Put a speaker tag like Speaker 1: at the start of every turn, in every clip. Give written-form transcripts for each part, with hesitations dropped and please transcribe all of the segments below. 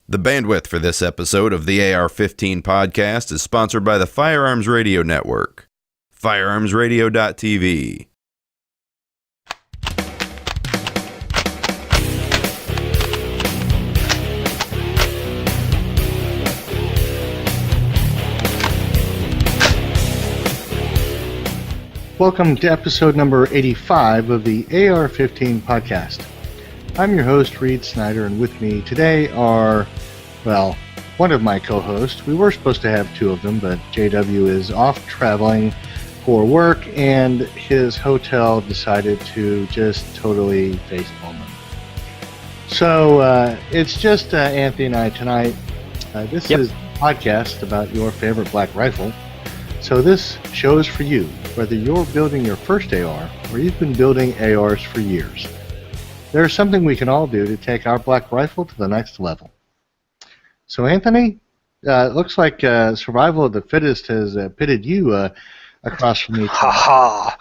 Speaker 1: The bandwidth for this episode of the AR-15 podcast is sponsored by the Firearms Radio Network. FirearmsRadio.tv.
Speaker 2: Welcome to episode number 85 of the AR-15 podcast. I'm your host, Reed Snyder, and with me today are, well, one of my co-hosts. We were supposed to have two of them, but JW is off traveling for work, and his hotel decided to just totally facepalm him. So it's just Anthony and I tonight. This is a podcast about your favorite black rifle. So this show is for you, whether you're building your first AR or you've been building ARs for years. There's something we can all do to take our black rifle to the next level. So Anthony, it looks like survival of the fittest has pitted you across from me.
Speaker 3: Ha ha!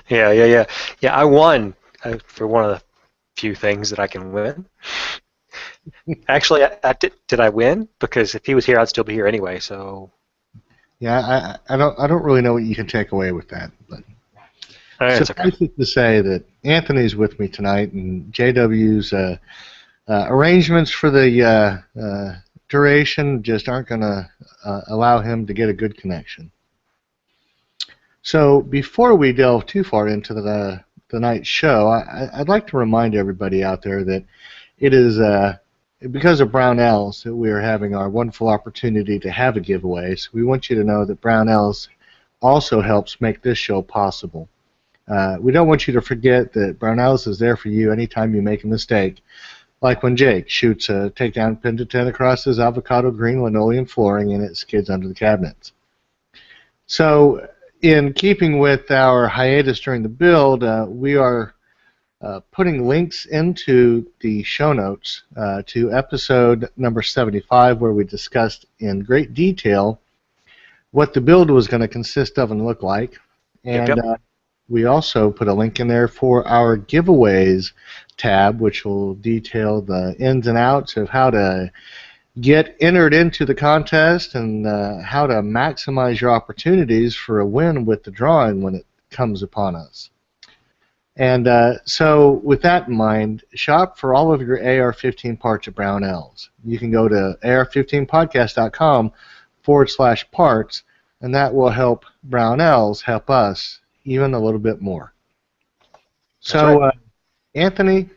Speaker 3: Yeah, I won for one of the few things that I can win. Actually, did I win? Because if he was here, I'd still be here anyway. So.
Speaker 2: Yeah, I don't really know what you can take away with that, but suffice it to say that Anthony's with me tonight, and JW's arrangements for the duration just aren't going to allow him to get a good connection. So before we delve too far into the night's show, I'd like to remind everybody out there that it is because of Brownell's that we are having our wonderful opportunity to have a giveaway. So we want you to know that Brownell's also helps make this show possible. We don't want you to forget that Brownell's is there for you anytime you make a mistake, like when Jake shoots a takedown pin to 10 across his avocado green linoleum flooring and it skids under the cabinets. So in keeping with our hiatus during the build, we are putting links into the show notes to episode number 75, where we discussed in great detail what the build was going to consist of and look like. And we also put a link in there for our giveaways tab, which will detail the ins and outs of how to get entered into the contest and how to maximize your opportunities for a win with the drawing when it comes upon us. And so with that in mind, shop for all of your AR-15 parts at Brownell's. You can go to ar15podcast.com/parts, and that will help Brownell's help us even a little bit more. So, right. Anthony,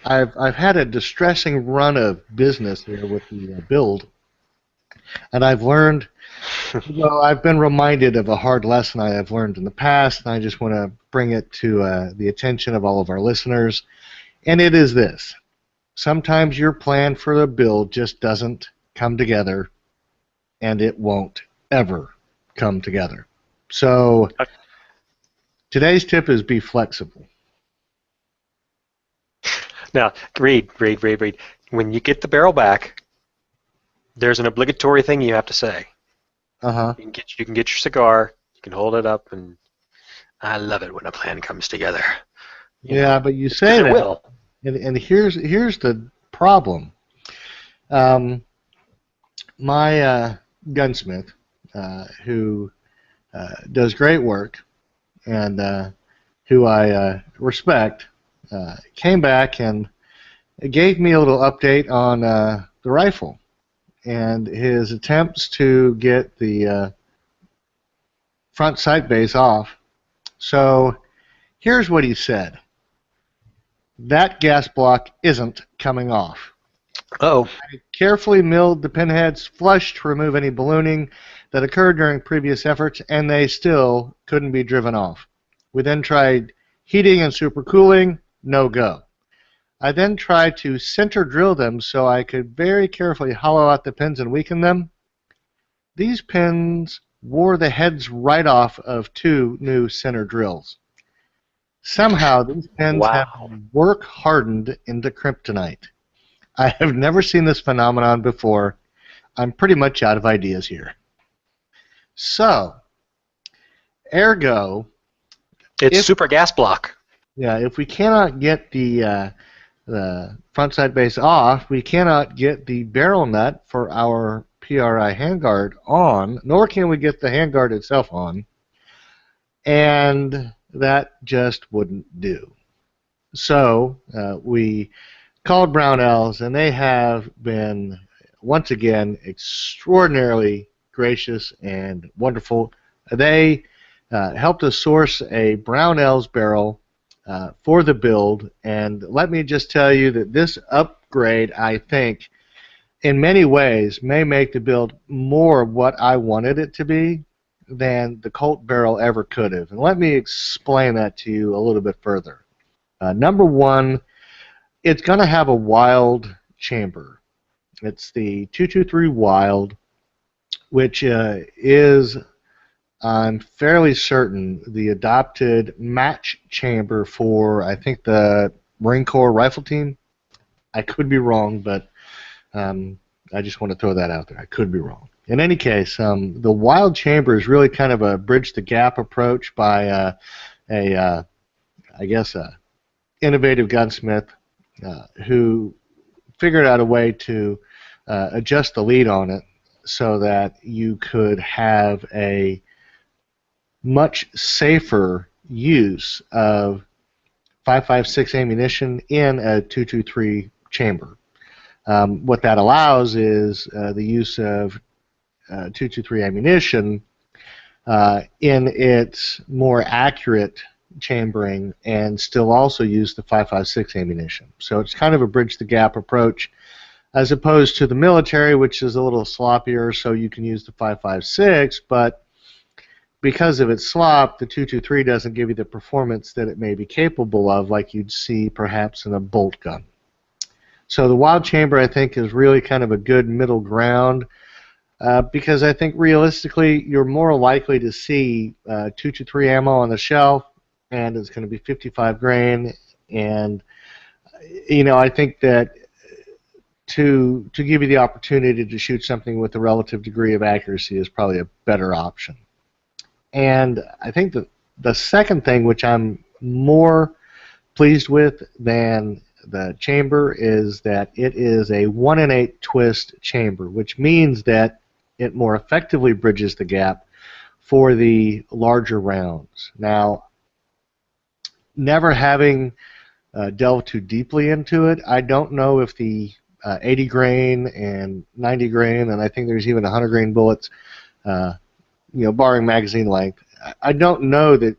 Speaker 2: I've had a distressing run of business here with the build, and I've learned, well, I've been reminded of a hard lesson I have learned in the past, and I just want to bring it to the attention of all of our listeners, and it is this. Sometimes your plan for the build just doesn't come together, and it won't ever come together. So today's tip is be flexible.
Speaker 3: Now, Reed, when you get the barrel back, there's an obligatory thing you have to say.
Speaker 2: Uh-huh.
Speaker 3: You can get your cigar, you can hold it up, and I love it when a plan comes together.
Speaker 2: Yeah, but you say that, will. And here's the problem. My gunsmith, who does great work, and who I respect, came back and gave me a little update on the rifle and his attempts to get the front sight base off. So here's what he said. That gas block isn't coming off.
Speaker 3: Oh.
Speaker 2: I carefully milled the pinheads flush to remove any ballooning that occurred during previous efforts, and they still couldn't be driven off. We then tried heating and supercooling, no go. I then tried to center drill them so I could very carefully hollow out the pins and weaken them. These pins wore the heads right off of two new center drills. Somehow these pins have work hardened into kryptonite. I have never seen this phenomenon before. I'm pretty much out of ideas here. So, ergo,
Speaker 3: it's super gas block.
Speaker 2: Yeah, if we cannot get the the front side base off, we cannot get the barrel nut for our PRI handguard on, nor can we get the handguard itself on, and that just wouldn't do. So we called Brownells, and they have been, once again, extraordinarily gracious and wonderful. They helped us source a Brownells barrel for the build, and let me just tell you that this upgrade, I think, in many ways may make the build more what I wanted it to be than the Colt barrel ever could have. And let me explain that to you a little bit further. Number one, it's going to have a wild chamber. It's the 223 Wild, which is, I'm fairly certain, the adopted match chamber for, I think, the Marine Corps rifle team. I could be wrong, but I just want to throw that out there. I could be wrong. In any case, the Wild chamber is really kind of a bridge the gap approach by I guess, a innovative gunsmith who figured out a way to adjust the lead on it so that you could have a much safer use of 5.56 ammunition in a 223 chamber. What that allows is the use of 223 ammunition in its more accurate chambering and still also use the 5.56 ammunition. So it's kind of a bridge the gap approach as opposed to the military, which is a little sloppier, so you can use the 5.56, but because of its slop, the 223 doesn't give you the performance that it may be capable of, like you'd see perhaps in a bolt gun. So the Wild chamber, I think, is really kind of a good middle ground because I think realistically you're more likely to see 223 ammo on the shelf, and it's going to be 55 grain, and I think that to give you the opportunity to shoot something with a relative degree of accuracy is probably a better option. And I think that the second thing, which I'm more pleased with than the chamber, is that it is a 1-in-8 twist chamber, which means that it more effectively bridges the gap for the larger rounds. Now, never having delved too deeply into it, I don't know if the 80 grain and 90 grain, and I think there's even 100 grain bullets, barring magazine length, I don't know that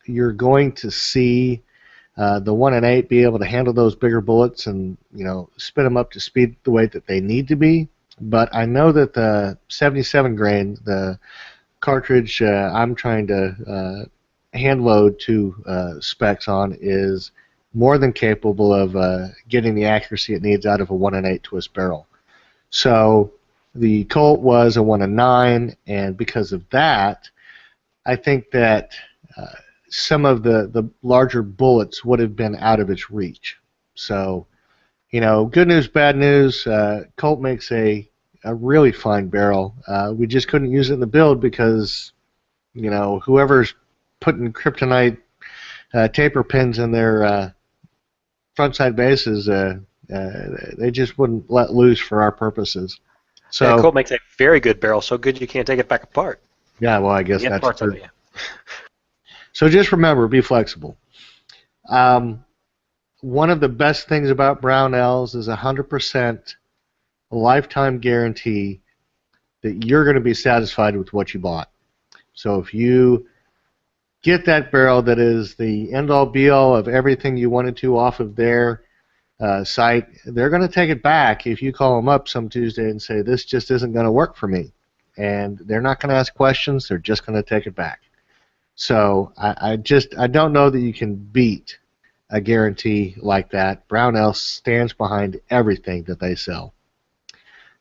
Speaker 2: you're going to see the 1-in-8 be able to handle those bigger bullets and spin them up to speed the way that they need to be. But I know that the 77 grain, the cartridge I'm trying to hand load to specs on, is more than capable of getting the accuracy it needs out of a 1-in-8 twist barrel. So the Colt was a 1-in-9, and because of that, I think that some of the larger bullets would have been out of its reach. So, good news, bad news. Colt makes a really fine barrel. We just couldn't use it in the build because, whoever's putting kryptonite taper pins in their front side bases, they just wouldn't let loose for our purposes. So
Speaker 3: Colt makes a very good barrel, so good you can't take it back apart.
Speaker 2: Yeah, well, I guess that's true. So just remember, be flexible. One of the best things about Brownells is 100% lifetime guarantee that you're going to be satisfied with what you bought. So if you get that barrel that is the end-all be-all of everything you wanted to off of their site, they're going to take it back if you call them up some Tuesday and say, this just isn't going to work for me. And they're not going to ask questions, they're just going to take it back. So I don't know that you can beat a guarantee like that. Brownell stands behind everything that they sell.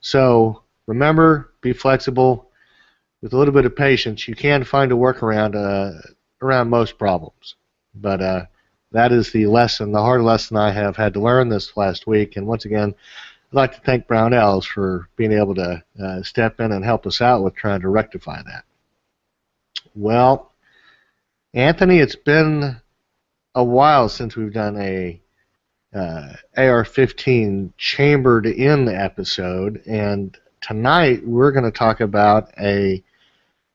Speaker 2: So remember, be flexible. With a little bit of patience, you can find a workaround around most problems. But that is the lesson, the hard lesson I have had to learn this last week. And once again, I'd like to thank Brownells for being able to step in and help us out with trying to rectify that. Well, Anthony, it's been a while since we've done a AR-15 chambered in the episode, and tonight we're going to talk about a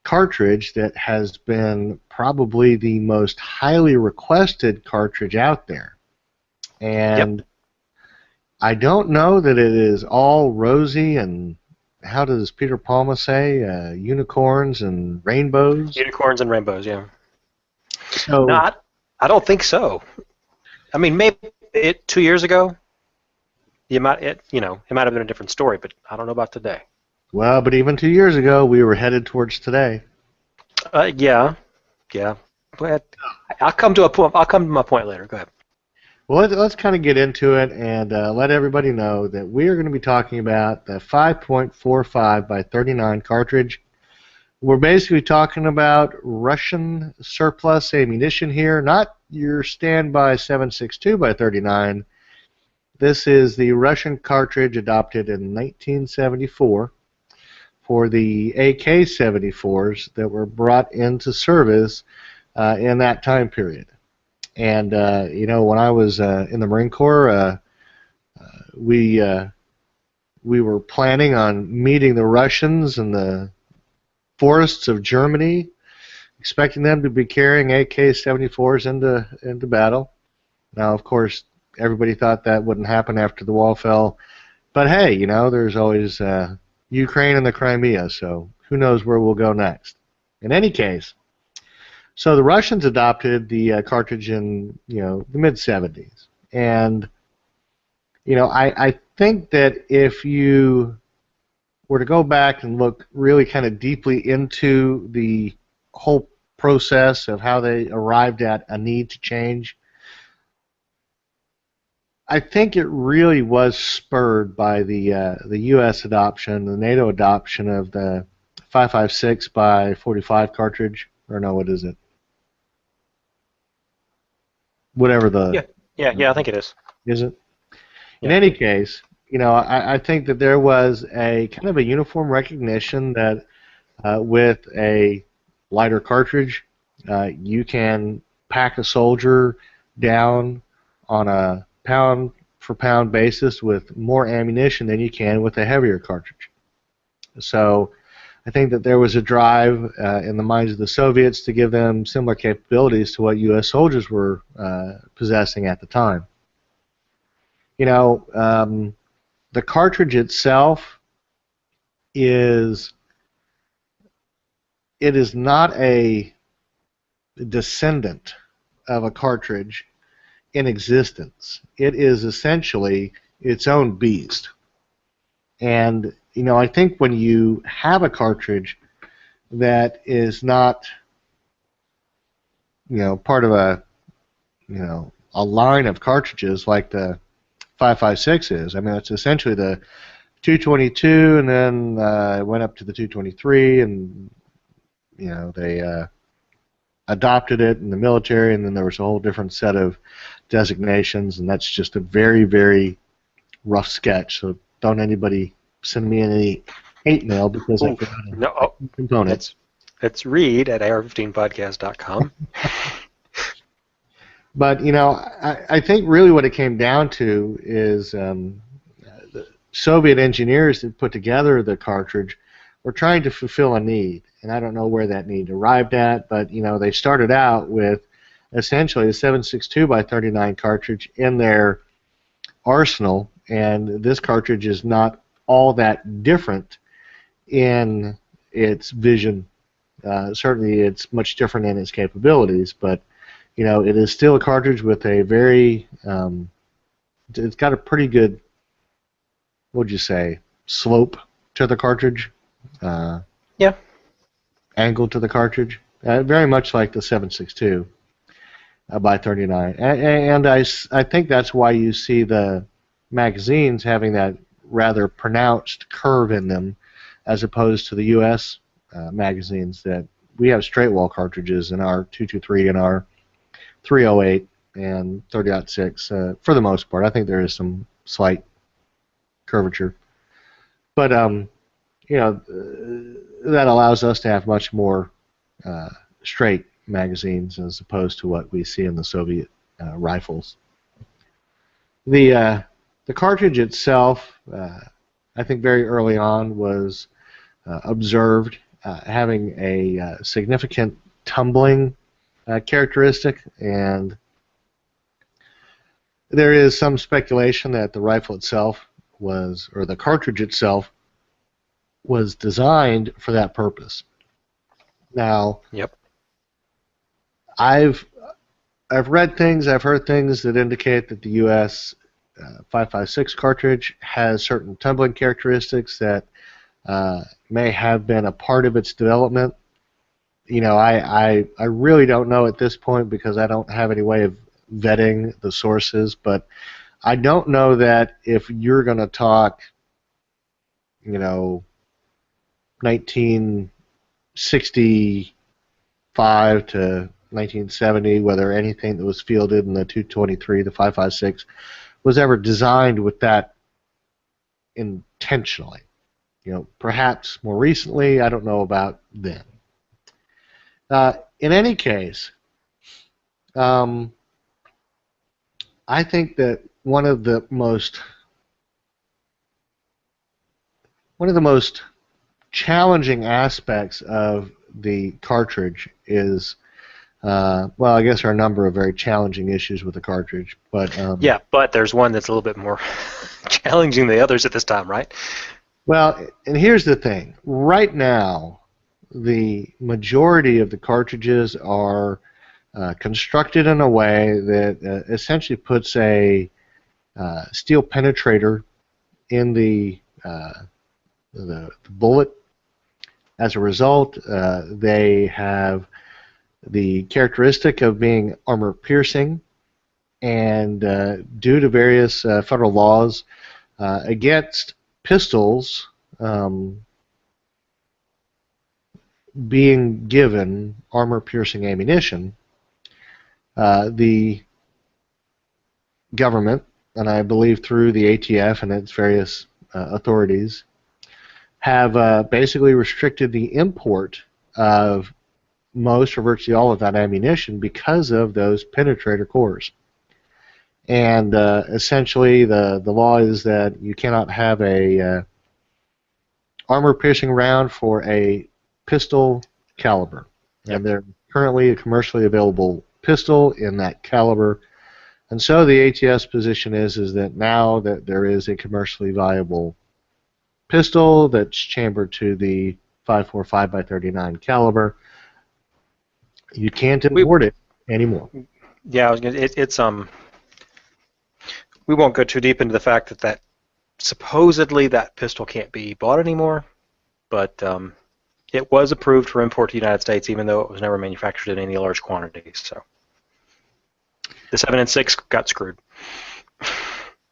Speaker 2: cartridge that has been probably the most highly requested cartridge out there. And I don't know that it is all rosy and, how does Peter Palma say, unicorns and rainbows?
Speaker 3: Unicorns and rainbows, yeah.
Speaker 2: So,
Speaker 3: I don't think so. I mean, maybe 2 years ago, it might have been a different story, but I don't know about today.
Speaker 2: well, but even 2 years ago, we were headed towards today.
Speaker 3: Yeah. But I'll come to my point later. Go ahead.
Speaker 2: Well, let's kind of get into it and let everybody know that we are going to be talking about the 5.45 by 39 cartridge. We're basically talking about Russian surplus ammunition here, not your standby 7.62 by 39. This is the Russian cartridge adopted in 1974 for the AK-74s that were brought into service in that time period. And, when I was in the Marine Corps, we were planning on meeting the Russians in the forests of Germany, expecting them to be carrying AK-74s into battle. Now, of course, everybody thought that wouldn't happen after the wall fell. But, hey, there's always Ukraine and the Crimea, so who knows where we'll go next. In any case, so the Russians adopted the cartridge in, the mid-70s. And, I think that if you were to go back and look really kind of deeply into the whole process of how they arrived at a need to change, I think it really was spurred by the U.S. adoption, the NATO adoption of the 5.56 by 45 cartridge, or no, what is it? Whatever the...
Speaker 3: Yeah, I think it is.
Speaker 2: Is it?
Speaker 3: Yeah.
Speaker 2: In any case, I think that there was a kind of a uniform recognition that with a lighter cartridge, you can pack a soldier down on a pound-for-pound basis with more ammunition than you can with a heavier cartridge. So I think that there was a drive in the minds of the Soviets to give them similar capabilities to what U.S. soldiers were possessing at the time. The cartridge itself is not a descendant of a cartridge in existence. It is essentially its own beast. And I think when you have a cartridge that is not part of a line of cartridges like the 5.56 is. I mean, it's essentially the 222, and then it went up to the 223, and they adopted it in the military, and then there was a whole different set of designations, and that's just a very, very rough sketch. So don't anybody send me any hate mail because I forgot a component.
Speaker 3: It's read at AR-15podcast.com.
Speaker 2: But, I think really what it came down to is the Soviet engineers that put together the cartridge were trying to fulfill a need. And I don't know where that need arrived at, but, they started out with essentially a 7.62 by 39 cartridge in their arsenal. And this cartridge is not all that different in its vision. Certainly it's much different in its capabilities, but it is still a cartridge with a very, it's got a pretty good, what would you say, slope to the cartridge?
Speaker 3: Yeah.
Speaker 2: Angle to the cartridge. Very much like the 7.62 by 39. And I think that's why you see the magazines having that rather pronounced curve in them as opposed to the U.S. Magazines that we have straight wall cartridges in our 223 and our 308 and 30-06 for the most part. I think there is some slight curvature, but that allows us to have much more straight magazines as opposed to what we see in the Soviet rifles. The cartridge itself, I think very early on was observed having a significant tumbling characteristic, and there is some speculation that the rifle itself was, or the cartridge itself, was designed for that purpose. Now,
Speaker 3: Yep.
Speaker 2: I've read things, I've heard things that indicate that the U.S. 5.56 cartridge has certain tumbling characteristics that may have been a part of its development. You know, I really don't know at this point because I don't have any way of vetting the sources, but I don't know that if you're going to talk, you know, 1965 to 1970, whether anything that was fielded in the 223, the 5.56, was ever designed with that intentionally. You know, perhaps more recently, I don't know about then. In any case, I think that one of the most challenging aspects of the cartridge is, well, I guess there are a number of very challenging issues with the cartridge, but
Speaker 3: Yeah, but there's one that's a little bit more challenging than the others at this time, right?
Speaker 2: well, and here's the thing. Right now, the majority of the cartridges are constructed in a way that essentially puts a steel penetrator in the bullet. As a result, they have the characteristic of being armor piercing, and due to various federal laws against pistols being given armor piercing ammunition, the government, and I believe through the ATF and its various authorities, have basically restricted the import of most or virtually all of that ammunition because of those penetrator cores. And essentially the law is that you cannot have a armor-piercing round for a pistol caliber.
Speaker 3: Yep.
Speaker 2: And they're currently a commercially available pistol in that caliber. And so the ATF's position is that now that there is a commercially viable pistol that's chambered to the 5.45 by 39 caliber, you can't import it anymore.
Speaker 3: Yeah, I was gonna, it's we won't go too deep into the fact that supposedly that pistol can't be bought anymore, but it was approved for import to the United States, even though it was never manufactured in any large quantities. So the 7.6 got screwed.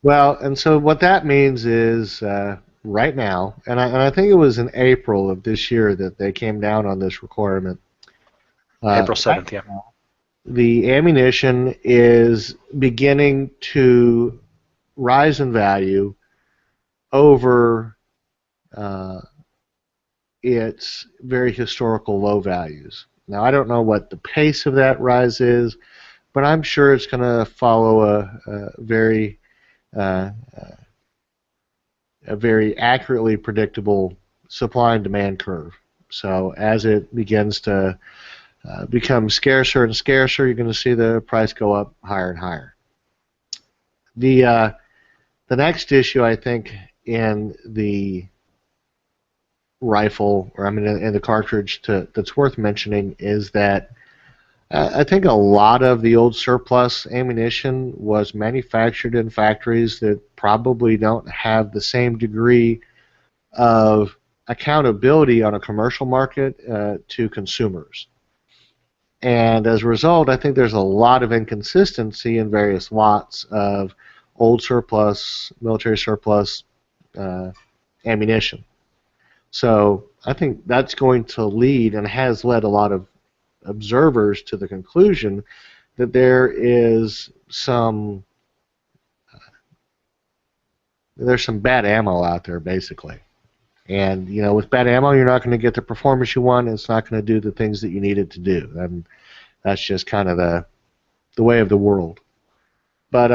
Speaker 2: Well, and so what that means is right now, and I think it was in April of this year that they came down on this requirement.
Speaker 3: April 7th, yeah.
Speaker 2: The ammunition is beginning to rise in value over its very historical low values. Now, I don't know what the pace of that rise is, but I'm sure it's going to follow a very accurately predictable supply and demand curve. So as it begins to become scarcer and scarcer, you're going to see the price go up higher and higher. The next issue, I think, in the rifle, or I mean in the cartridge, that's worth mentioning is that I think a lot of the old surplus ammunition was manufactured in factories that probably don't have the same degree of accountability on a commercial market to consumers. And as a result, I think there's a lot of inconsistency in various lots of old surplus, military surplus ammunition. So I think that's going to lead, and has led a lot of observers to the conclusion that there is some there's some bad ammo out there, basically. And you know, with bad ammo, you're not going to get the performance you want, and it's not going to do the things that you need it to do. And that's just kind of the way of the world. But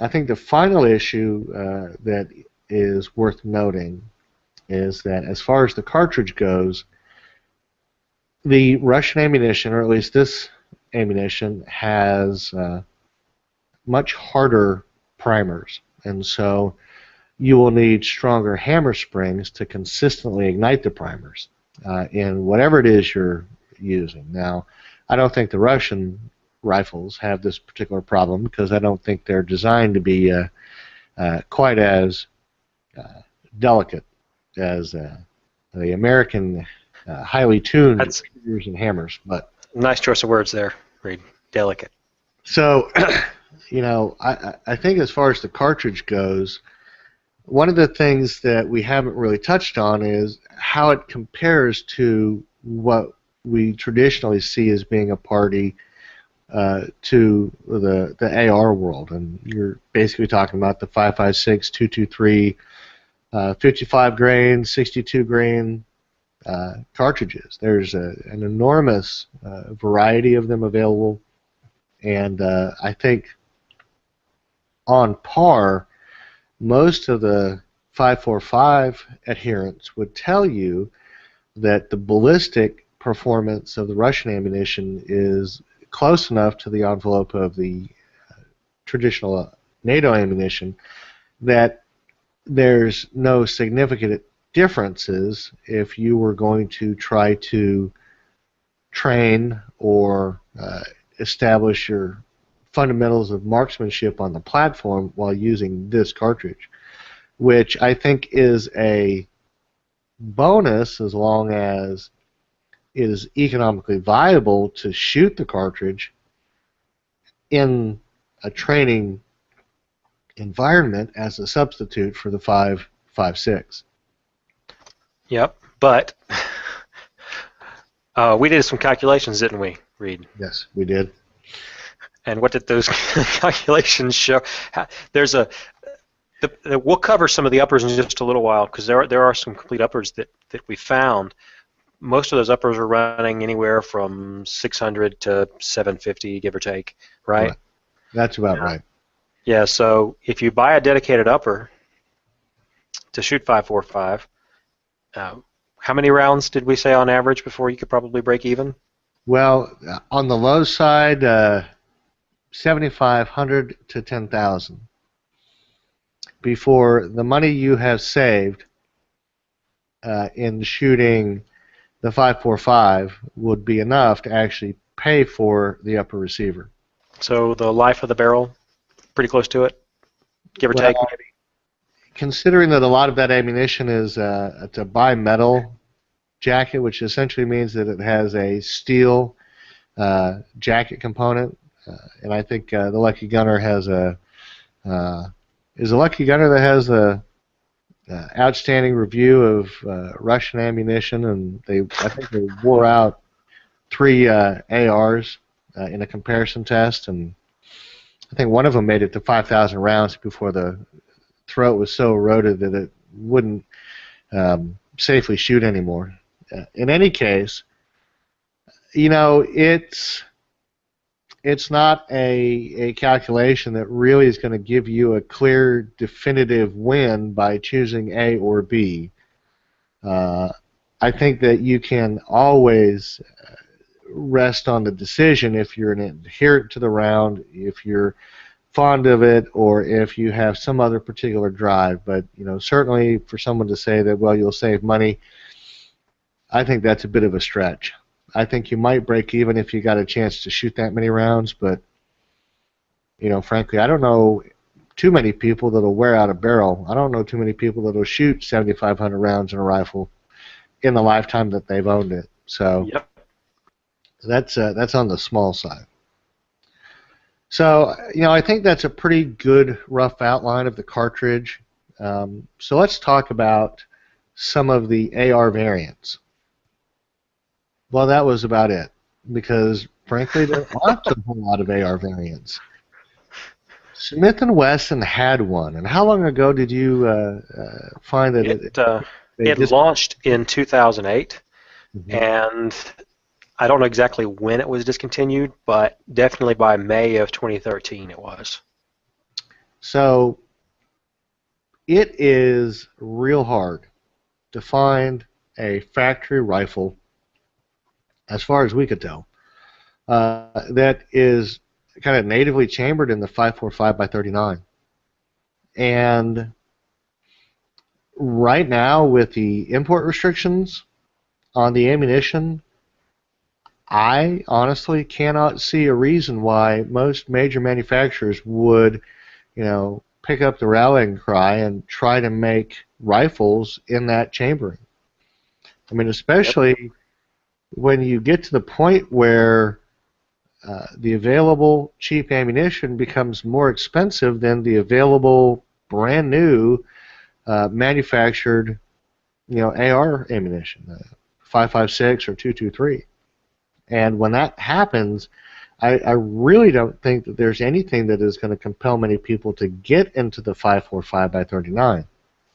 Speaker 2: I think the final issue that is worth noting is that as far as the cartridge goes, the Russian ammunition, or at least this ammunition, has much harder primers, and so you will need stronger hammer springs to consistently ignite the primers in whatever it is you're using. Now, I don't think the Russian rifles have this particular problem because I don't think they're designed to be quite as delicate as the American highly tuned screws and hammers. But
Speaker 3: nice choice of words there, Reed. Delicate.
Speaker 2: So, I think as far as the cartridge goes, one of the things that we haven't really touched on is how it compares to what we traditionally see as being a party to the AR world. And you're basically talking about the 5.56, 223, 55 grain, 62 grain cartridges. There's an enormous variety of them available, and I think on par, most of the 5.45 adherents would tell you that the ballistic performance of the Russian ammunition is close enough to the envelope of the traditional NATO ammunition that there's no significant differences if you were going to try to train or establish your fundamentals of marksmanship on the platform while using this cartridge, which I think is a bonus as long as it is economically viable to shoot the cartridge in a training environment as a substitute for the 5.56.
Speaker 3: Yep, but we did some calculations, didn't we, Reed?
Speaker 2: Yes, we did.
Speaker 3: And what did those calculations show? There's we'll cover some of the uppers in just a little while because there are some complete uppers that we found. Most of those uppers are running anywhere from 600 to 750, give or take, right?
Speaker 2: That's about right.
Speaker 3: Yeah, so if you buy a dedicated upper to shoot 5.45, how many rounds did we say on average before you could probably break even?
Speaker 2: Well, on the low side, 7,500 to 10,000 before the money you have saved in shooting the 5.45 would be enough to actually pay for the upper receiver.
Speaker 3: So the life of the barrel, pretty close to it, give or take maybe?
Speaker 2: Considering that a lot of that ammunition is a bimetal jacket, which essentially means that it has a steel jacket component, and I think the Lucky Gunner has is the Lucky Gunner that has a outstanding review of Russian ammunition, and I think they wore out 3 ARs in a comparison test, and I think one of them made it to 5,000 rounds before the throat was so eroded that it wouldn't safely shoot anymore. In any case, it's not a calculation that really is going to give you a clear, definitive win by choosing A or B. I think that you can always rest on the decision if you're an adherent to the round, if you're fond of it, or if you have some other particular drive. But certainly for someone to say that, well, you'll save money, I think that's a bit of a stretch. I think you might break even if you got a chance to shoot that many rounds, but frankly, I don't know too many people that'll wear out a barrel. I don't know too many people that'll shoot 7,500 rounds in a rifle in the lifetime that they've owned it. So
Speaker 3: yep.
Speaker 2: That's on the small side. So I think that's a pretty good rough outline of the cartridge. So let's talk about some of the AR variants. Well, that was about it, because frankly there aren't a whole lot of AR variants. Smith & Wesson had one, and how long ago did you find that
Speaker 3: it launched in 2008,
Speaker 2: mm-hmm.
Speaker 3: and I don't know exactly when it was discontinued, but definitely by May of 2013 it was.
Speaker 2: So it is real hard to find a factory rifle, as far as we could tell, that is kind of natively chambered in the 5.45 by 39. And right now, with the import restrictions on the ammunition, I honestly cannot see a reason why most major manufacturers would, pick up the rallying cry and try to make rifles in that chambering. I mean, especially when you get to the point where the available cheap ammunition becomes more expensive than the available brand new manufactured, AR ammunition, 5.56 or 2.23. And when that happens, I really don't think that there's anything that is going to compel many people to get into the 5.45 by 39.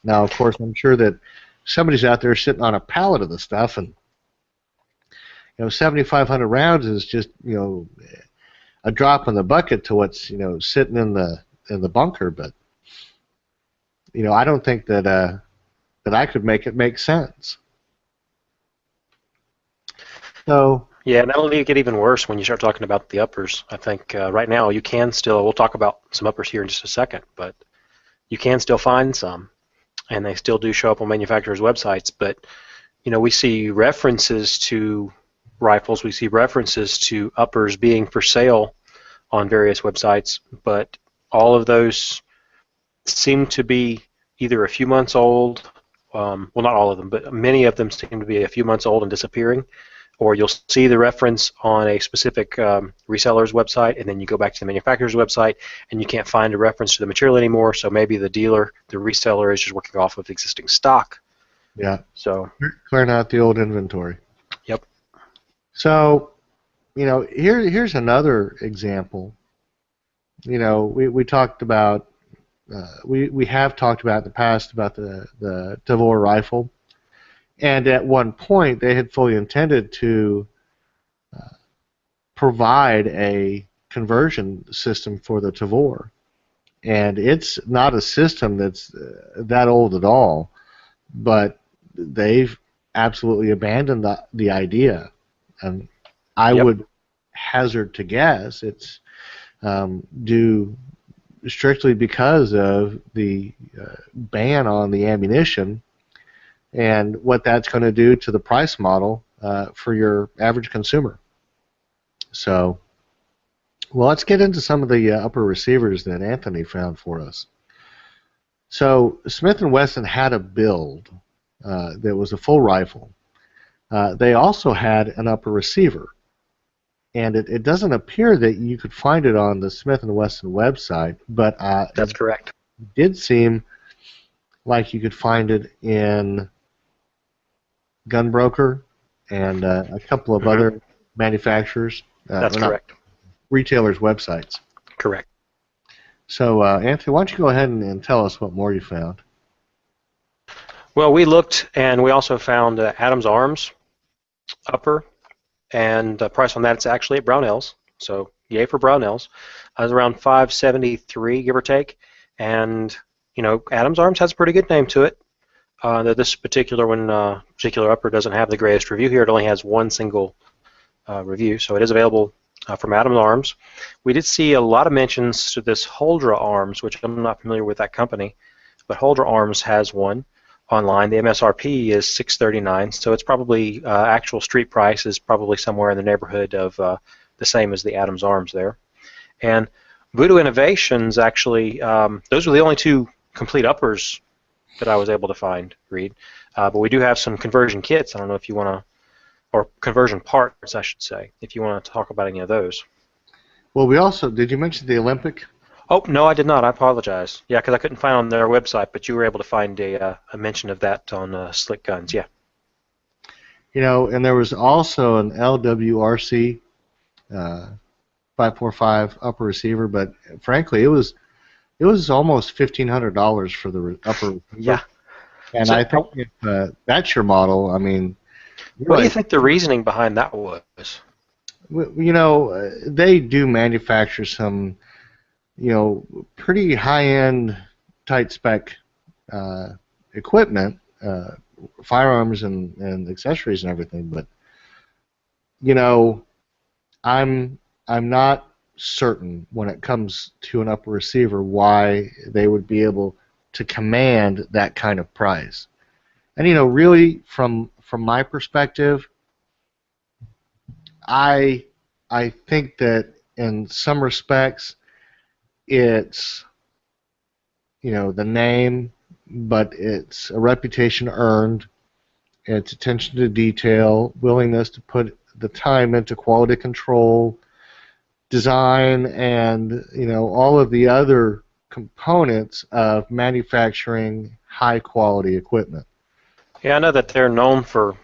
Speaker 2: Now, of course, I'm sure that somebody's out there sitting on a pallet of the stuff, and 7,500 rounds is just a drop in the bucket to what's sitting in the bunker. But I don't think that that I could make it make sense. So.
Speaker 3: Yeah, and that'll get even worse when you start talking about the uppers. I think right now you can still, we'll talk about some uppers here in just a second, but you can still find some, and they still do show up on manufacturers' websites. But, we see references to rifles, we see references to uppers being for sale on various websites, but all of those seem to be either a few months old, well, not all of them, but many of them seem to be a few months old and disappearing. Or you'll see the reference on a specific reseller's website, and then you go back to the manufacturer's website, and you can't find a reference to the material anymore, so maybe the dealer, the reseller, is just working off of existing stock.
Speaker 2: Yeah.
Speaker 3: So
Speaker 2: clearing out the old inventory.
Speaker 3: Yep.
Speaker 2: So, here's another example. We talked about, we have talked about in the past about the Tavor rifle. And at one point, they had fully intended to provide a conversion system for the Tavor. And it's not a system that's that old at all, but they've absolutely abandoned the idea. And I would hazard to guess it's due strictly because of the ban on the ammunition and what that's going to do to the price model for your average consumer. So, well, let's get into some of the upper receivers that Anthony found for us. So, Smith & Wesson had a build that was a full rifle. They also had an upper receiver, and it doesn't appear that you could find it on the Smith & Wesson website, but
Speaker 3: that's correct.
Speaker 2: It did seem like you could find it in Gunbroker and a couple of other manufacturers.
Speaker 3: That's correct.
Speaker 2: Retailers' websites.
Speaker 3: Correct.
Speaker 2: So, Anthony, why don't you go ahead and tell us what more you found?
Speaker 3: Well, we looked, and we also found Adams Arms upper, and the price on that is actually at Brownell's. So, yay for Brownell's. It was around $573, give or take. And, Adams Arms has a pretty good name to it. This particular upper doesn't have the greatest review here. It only has one single review, so it is available from Adams Arms. We did see a lot of mentions to this Holdra Arms, which I'm not familiar with that company, but Holdra Arms has one online. The MSRP is $639, so it's probably actual street price is probably somewhere in the neighborhood of the same as the Adams Arms there. And Voodoo Innovations, actually, those were the only two complete uppers that I was able to find, Reed. But we do have some conversion kits. I don't know if you want to, or conversion parts, I should say, if you want to talk about any of those.
Speaker 2: Well, we also, did you mention the Olympic?
Speaker 3: Oh, no, I did not. I apologize. Yeah, because I couldn't find on their website, but you were able to find a mention of that on Slick Guns, yeah.
Speaker 2: And there was also an LWRC 5.45 upper receiver, but frankly, it was almost $1,500 for the upper receiver. Yeah. And so, I think if that's your model, I mean...
Speaker 3: What do you think the reasoning behind that was?
Speaker 2: They do manufacture some pretty high-end, tight-spec equipment, firearms and accessories and everything. But I'm not certain when it comes to an upper receiver why they would be able to command that kind of price. And really from my perspective, I think that in some respects it's the name, but it's a reputation earned, it's attention to detail, willingness to put the time into quality control, design, and all of the other components of manufacturing high quality equipment.
Speaker 3: Yeah, I know that they're known for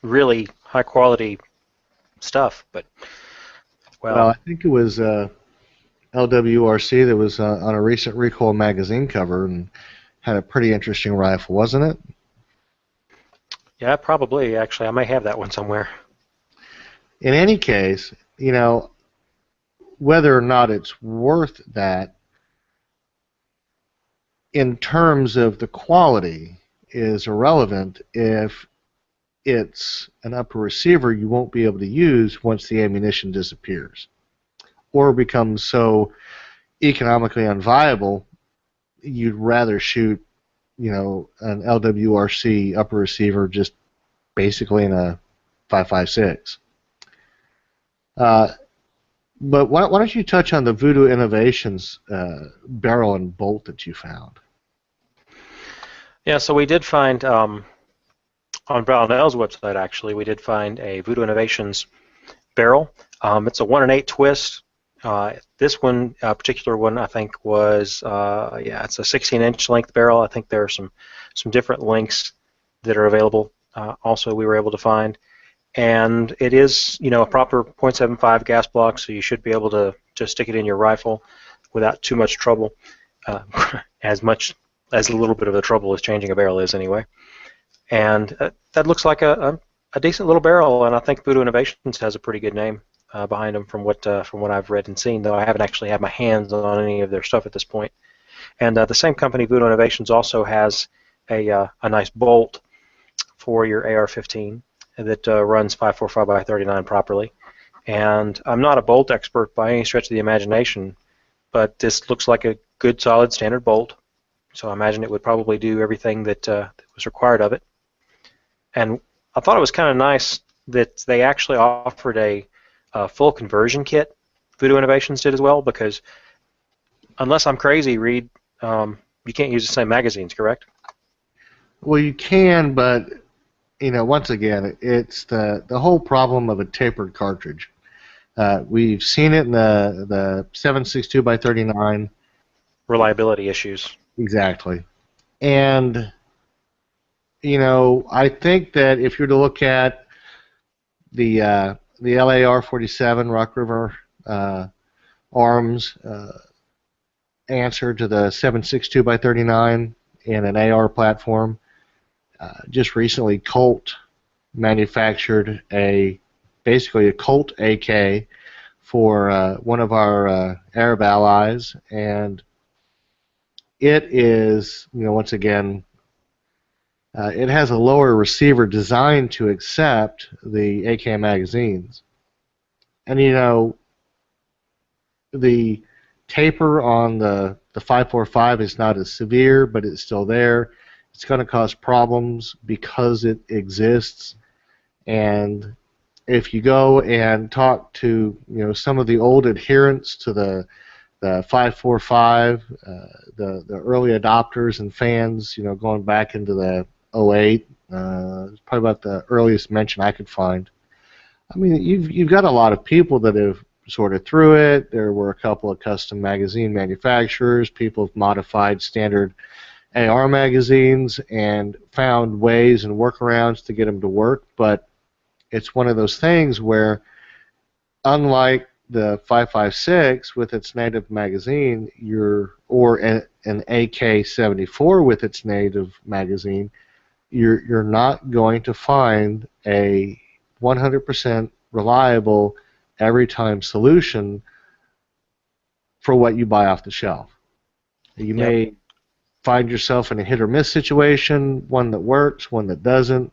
Speaker 3: really high quality stuff, but
Speaker 2: Well, I think it was LWRC that was on a recent Recoil magazine cover and had a pretty interesting rifle, wasn't it?
Speaker 3: Yeah, probably. Actually, I may have that one somewhere.
Speaker 2: In any case, whether or not it's worth that in terms of the quality is irrelevant if it's an upper receiver you won't be able to use once the ammunition disappears or becomes so economically unviable you'd rather shoot an LWRC upper receiver just basically in a 5.56. But why don't you touch on the Voodoo Innovations barrel and bolt that you found?
Speaker 3: Yeah, so we did find on Brownell's website, actually, we did find a Voodoo Innovations barrel. It's a 1-8 twist. This one, particular one, I think was it's a 16-inch length barrel. I think there are some different lengths that are available. Also, we were able to find, and it is a proper .75 gas block, so you should be able to just stick it in your rifle without too much trouble. As a little bit of the trouble as changing a barrel is, anyway. And that looks like a decent little barrel, and I think Voodoo Innovations has a pretty good name behind them from what I've read and seen, though I haven't actually had my hands on any of their stuff at this point. And the same company, Voodoo Innovations, also has a nice bolt for your AR-15 that runs 5.45x39 properly. And I'm not a bolt expert by any stretch of the imagination, but this looks like a good, solid, standard bolt. So I imagine it would probably do everything that was required of it. And I thought it was kind of nice that they actually offered a full conversion kit. Voodoo Innovations did as well, because unless I'm crazy, Reed, you can't use the same magazines, correct?
Speaker 2: Well, you can, but once again, it's the whole problem of a tapered cartridge. We've seen it in the 7.62x39.
Speaker 3: Reliability issues.
Speaker 2: Exactly. And I think that if you're to look at the LAR-47 Rock River Arms answer to the 7.62x39 in an AR platform, just recently Colt manufactured basically a Colt AK for one of our Arab allies, and it is, once again, it has a lower receiver designed to accept the AK magazines. And the taper on the 5.45 is not as severe, but it's still there. It's going to cause problems because it exists. And if you go and talk to some of the old adherents to the 5.45, the early adopters and fans, going back into the 08, it's probably about the earliest mention I could find. I mean, you've got a lot of people that have sorted through it. There were a couple of custom magazine manufacturers. People have modified standard AR magazines and found ways and workarounds to get them to work, but it's one of those things where, unlike the 5.56 with its native magazine, or an AK-74 with its native magazine, you're not going to find a 100% reliable every time solution for what you buy off the shelf. You may find yourself in a hit or miss situation, one that works, one that doesn't,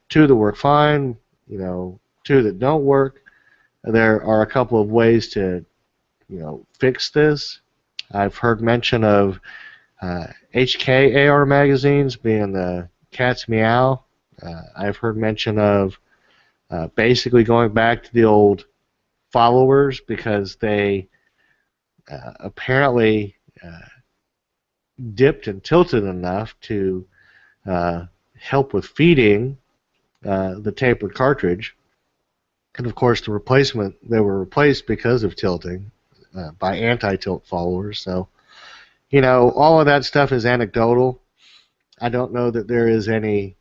Speaker 2: two that work fine, two that don't work. There are a couple of ways to, fix this. I've heard mention of HK AR magazines being the cat's meow. I've heard mention of basically going back to the old followers because they apparently dipped and tilted enough to help with feeding the tapered cartridge. And of course, the replacement, they were replaced because of tilting by anti-tilt followers. So, all of that stuff is anecdotal. I don't know that there is any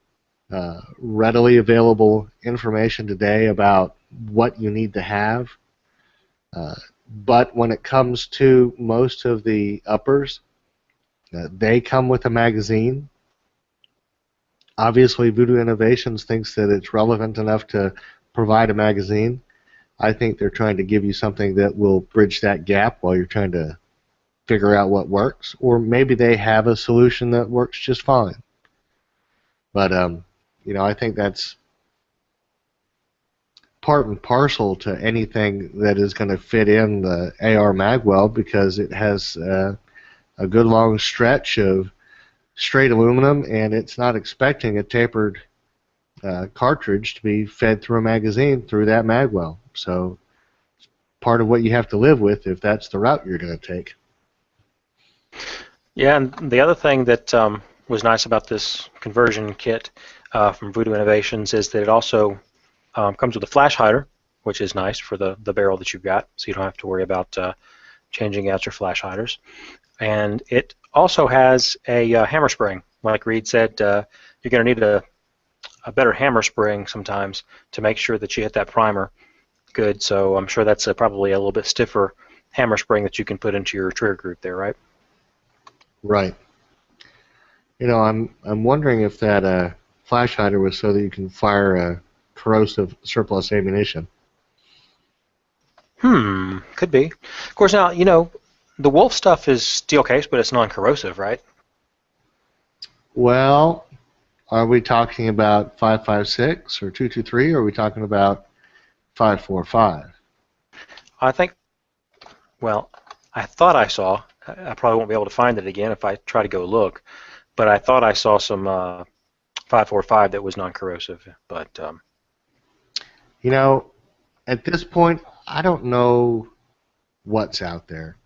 Speaker 2: readily available information today about what you need to have. But when it comes to most of the uppers, they come with a magazine. Obviously, Voodoo Innovations thinks that it's relevant enough to provide a magazine. I think they're trying to give you something that will bridge that gap while you're trying to figure out what works, or maybe they have a solution that works just fine. But I think that's part and parcel to anything that is going to fit in the AR magwell, because it has a good long stretch of straight aluminum, and it's not expecting a tapered cartridge to be fed through a magazine through that magwell. So it's part of what you have to live with if that's the route you're going to take.
Speaker 3: Yeah, and the other thing that was nice about this conversion kit from Voodoo Innovations is that it also comes with a flash hider, which is nice for the barrel that you've got, so you don't have to worry about changing out your flash hiders. And it also has a hammer spring. Like Reed said, you're going to need a better hammer spring sometimes to make sure that you hit that primer good. So I'm sure that's probably a little bit stiffer hammer spring that you can put into your trigger group there, right?
Speaker 2: Right. I'm wondering if that flash hider was so that you can fire corrosive surplus ammunition.
Speaker 3: Could be. Of course, now, the Wolf stuff is steel case, but it's non-corrosive, right?
Speaker 2: Well, are we talking about 5.56 or 2.23, or are we talking about 5.45?
Speaker 3: I think, I thought I saw, I probably won't be able to find it again if I try to go look, but I thought I saw some 5.45 that was non-corrosive, but...
Speaker 2: at this point, I don't know what's out there.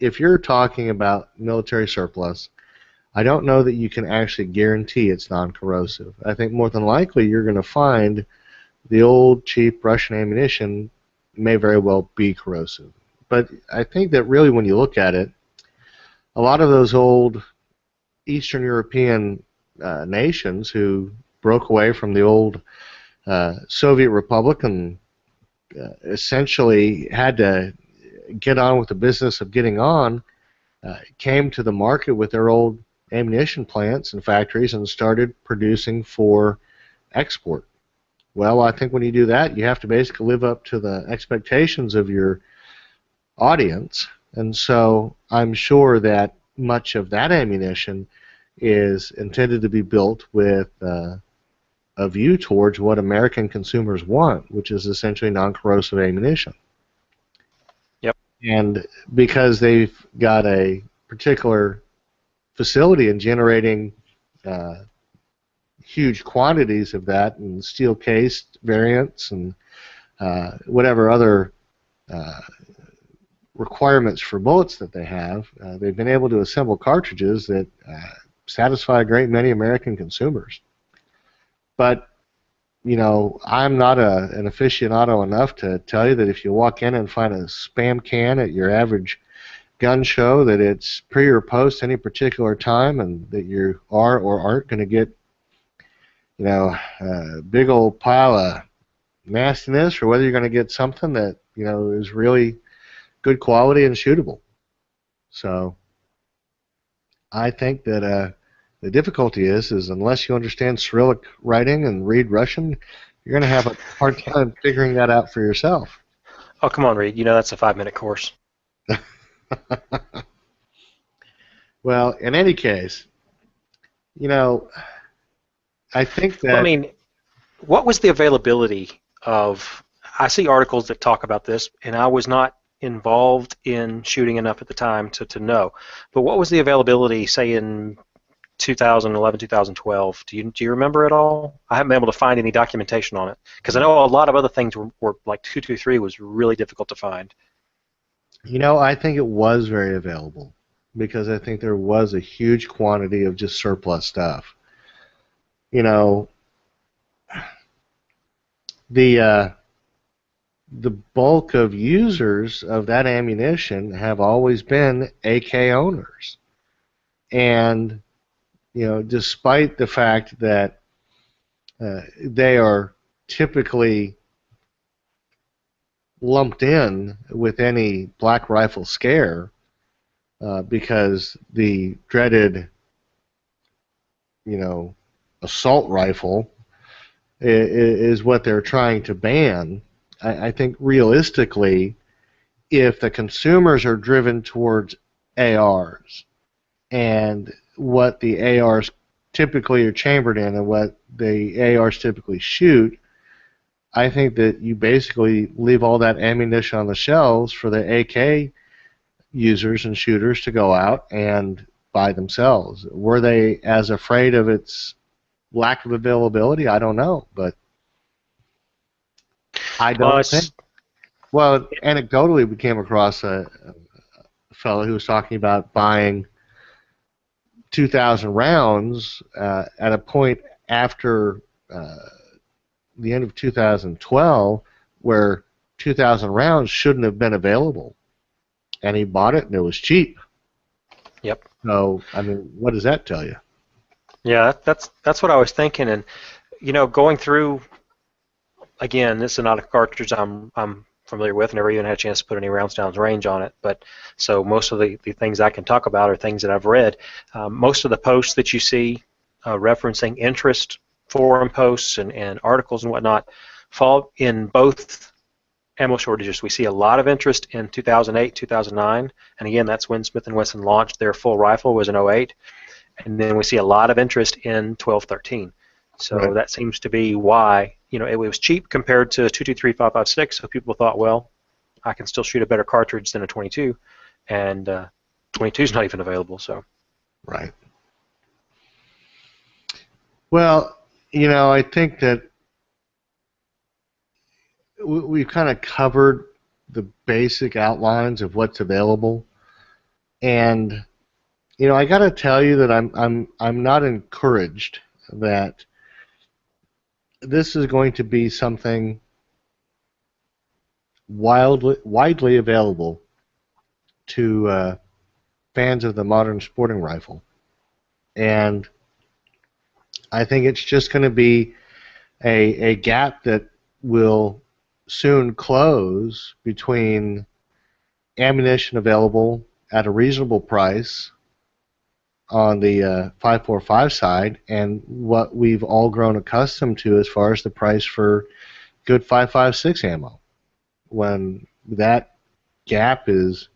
Speaker 2: If you're talking about military surplus, I don't know that you can actually guarantee it's non-corrosive. I think more than likely you're going to find the old cheap Russian ammunition may very well be corrosive. But I think that really when you look at it, a lot of those old Eastern European nations who broke away from the old Soviet Republic and essentially had to get on with the business of getting on, came to the market with their old ammunition plants and factories and started producing for export. Well, I think when you do that, you have to basically live up to the expectations of your audience, and so I'm sure that much of that ammunition is intended to be built with a view towards what American consumers want, which is essentially non-corrosive ammunition.
Speaker 3: Yep.
Speaker 2: And because they've got a particular facility in generating huge quantities of that in steel-cased variants and whatever other requirements for bullets that they have, they've been able to assemble cartridges that satisfy a great many American consumers. But, I'm not an aficionado enough to tell you that if you walk in and find a spam can at your average gun show, that it's pre or post any particular time and that you are or aren't going to get, a big old pile of nastiness, or whether you're going to get something that, is really good quality and shootable. So I think that the difficulty is unless you understand Cyrillic writing and read Russian, you're going to have a hard time figuring that out for yourself.
Speaker 3: Oh, come on, Reed. That's a 5-minute course.
Speaker 2: Well, in any case, you know, I think
Speaker 3: Well, I
Speaker 2: that
Speaker 3: mean, what was the availability of? I see articles that talk about this, and I was not involved in shooting enough at the time to know. But what was the availability, say, in 2011, 2012? Do you remember at all? I haven't been able to find any documentation on it because I know a lot of other things were like 223 was really difficult to find.
Speaker 2: I think it was very available because I think there was a huge quantity of just surplus stuff. You know, the bulk of users of that ammunition have always been AK owners. And, despite the fact that they are typically lumped in with any black rifle scare because the dreaded, assault rifle is what they're trying to ban. I think realistically, if the consumers are driven towards ARs and what the ARs typically are chambered in and what the ARs typically shoot, I think that you basically leave all that ammunition on the shelves for the AK users and shooters to go out and buy themselves. Were they as afraid of its lack of availability? I don't know, but I don't think. Well, anecdotally, we came across a fellow who was talking about buying 2,000 rounds at a point after the end of 2012 where 2,000 rounds shouldn't have been available. And he bought it, and it was cheap.
Speaker 3: Yep.
Speaker 2: So, I mean, what does that tell you?
Speaker 3: Yeah, that's what I was thinking, and going through again, this is not a cartridge I'm familiar with, never even had a chance to put any rounds down range on it. But so most of the things I can talk about are things that I've read. Most of the posts that you see referencing interest forum posts and articles and whatnot fall in both ammo shortages. We see a lot of interest in 2008, 2009, and again, that's when Smith & Wesson launched their full rifle, was in 08. And then we see a lot of interest in 12, 13. So
Speaker 2: Right.
Speaker 3: That seems to be why, it was cheap compared to 223, 5.56, so people thought, well, I can still shoot a better cartridge than a 22, and 22 is not even available. So.
Speaker 2: Right. Well, I think that we've kind of covered the basic outlines of what's available, and I got to tell you that I'm not encouraged that this is going to be something widely available to fans of the modern sporting rifle, and I think it's just going to be a gap that will soon close between ammunition available at a reasonable price on the 5.45 side and what we've all grown accustomed to as far as the price for good 5.56 ammo. When that gap is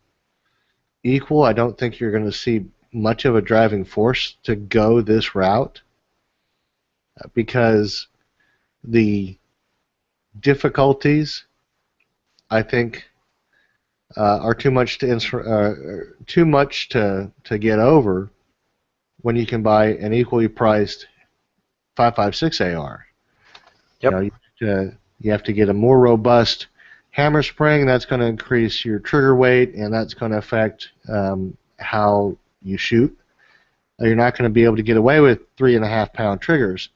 Speaker 2: equal, I don't think you're going to see much of a driving force to go this route because the difficulties, I think, are too much to get over when you can buy an equally priced 5.56 AR.
Speaker 3: Yep.
Speaker 2: You have to get a more robust hammer spring, and that's going to increase your trigger weight, and that's going to affect how you shoot. You're not going to be able to get away with 3.5-pound triggers.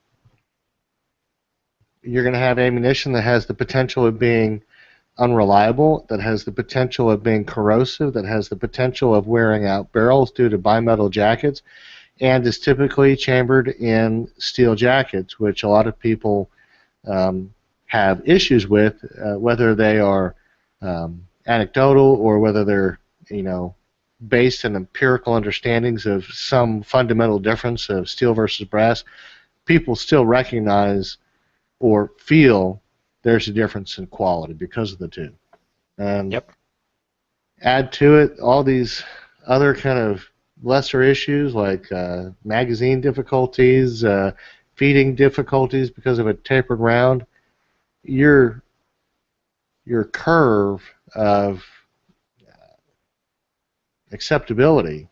Speaker 2: You're going to have ammunition that has the potential of being unreliable, that has the potential of being corrosive, that has the potential of wearing out barrels due to bimetal jackets, and is typically chambered in steel jackets, which a lot of people have issues with, whether they are anecdotal or whether they're based in empirical understandings of some fundamental difference of steel versus brass. People still recognize or feel there's a difference in quality because of the two. And
Speaker 3: Yep.
Speaker 2: add to it all these other kind of lesser issues like magazine difficulties, feeding difficulties because of a tapered round, your curve of acceptability,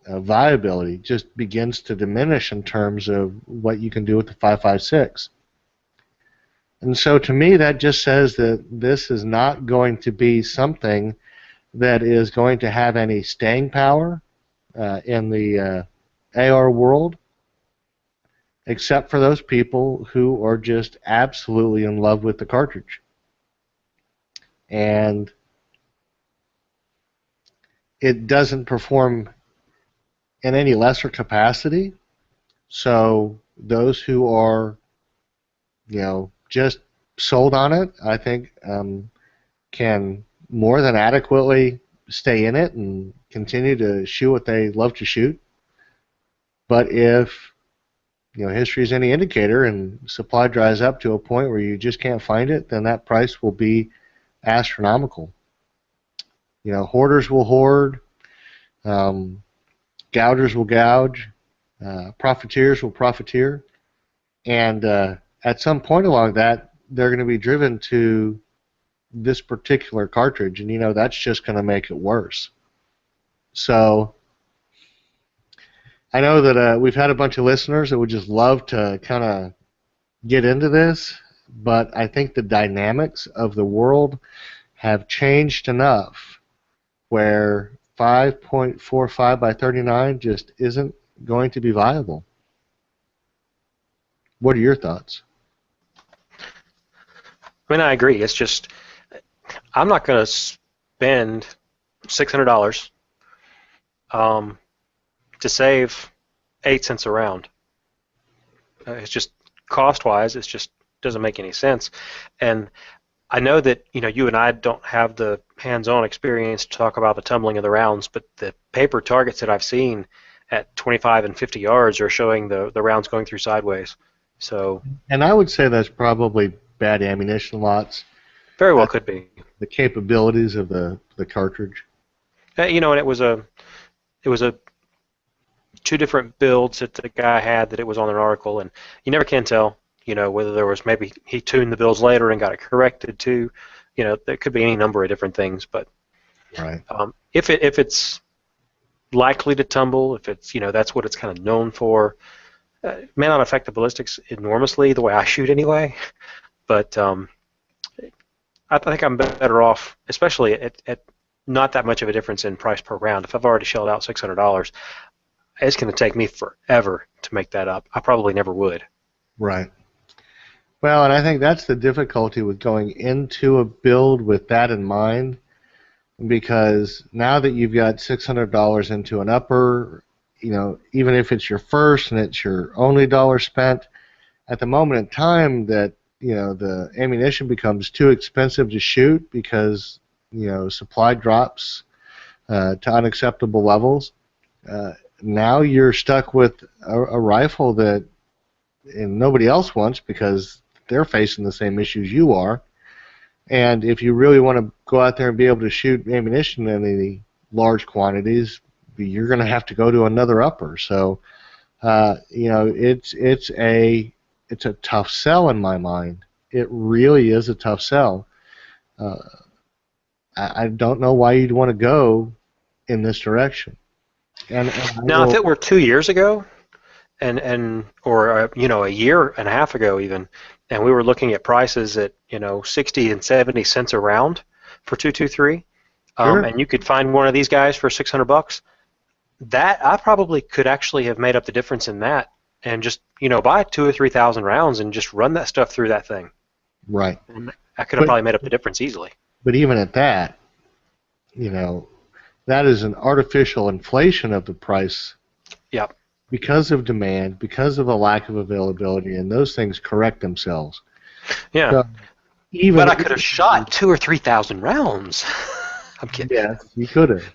Speaker 2: viability, just begins to diminish in terms of what you can do with the 5.56. And so to me that just says that this is not going to be something that is going to have any staying power in the AR world, except for those people who are just absolutely in love with the cartridge. And it doesn't perform in any lesser capacity, so those who are, just sold on it, I think, can more than adequately stay in it and continue to shoot what they love to shoot. But if history is any indicator and supply dries up to a point where you just can't find it, then that price will be astronomical. Hoarders will hoard, gougers will gouge, profiteers will profiteer, and at some point along that, they're going to be driven to this particular cartridge, and that's just going to make it worse. So I know that we've had a bunch of listeners that would just love to kind of get into this, but I think the dynamics of the world have changed enough where 5.45 by 39 just isn't going to be viable. What are your thoughts?
Speaker 3: I mean, I agree. It's just, I'm not going to spend $600 to save 8 cents a round. It's just, cost-wise, it just doesn't make any sense. And I know that you and I don't have the hands-on experience to talk about the tumbling of the rounds, but the paper targets that I've seen at 25 and 50 yards are showing the rounds going through sideways. So,
Speaker 2: and I would say that's probably bad ammunition lots.
Speaker 3: Very well could be.
Speaker 2: The capabilities of the cartridge.
Speaker 3: And it was a two different builds that the guy had that it was on an article, and you never can tell, whether there was, maybe he tuned the builds later and got it corrected too. There could be any number of different things, but
Speaker 2: right.
Speaker 3: If it's likely to tumble, if it's that's what it's kind of known for, may not affect the ballistics enormously the way I shoot anyway, but I think I'm better off, especially at not that much of a difference in price per round. If I've already shelled out $600, it's going to take me forever to make that up. I probably never would.
Speaker 2: Right. Well, and I think that's the difficulty with going into a build with that in mind, because now that you've got $600 into an upper, even if it's your first and it's your only dollar spent, at the moment in time that the ammunition becomes too expensive to shoot because supply drops to unacceptable levels, now you're stuck with a rifle that nobody else wants because they're facing the same issues you are. And if you really want to go out there and be able to shoot ammunition in any large quantities, you're going to have to go to another upper. So, it's a tough sell in my mind. It really is a tough sell. I don't know why you'd want to go in this direction. And
Speaker 3: now, if it were 2 years ago, or a year and a half ago even, and we were looking at prices at 60 and 70 cents a round for 223,
Speaker 2: sure.
Speaker 3: And you could find one of these guys for $600, that I probably could actually have made up the difference in that, and just buy 2,000 or 3,000 rounds and just run that stuff through that thing.
Speaker 2: Right.
Speaker 3: And I could have probably made up the difference easily.
Speaker 2: But even at that, that is an artificial inflation of the price.
Speaker 3: Yep.
Speaker 2: Because of demand, because of a lack of availability, and those things correct themselves.
Speaker 3: Yeah.
Speaker 2: So
Speaker 3: but I could have shot 2,000 or 3,000 rounds. I'm kidding.
Speaker 2: Yes, you could have.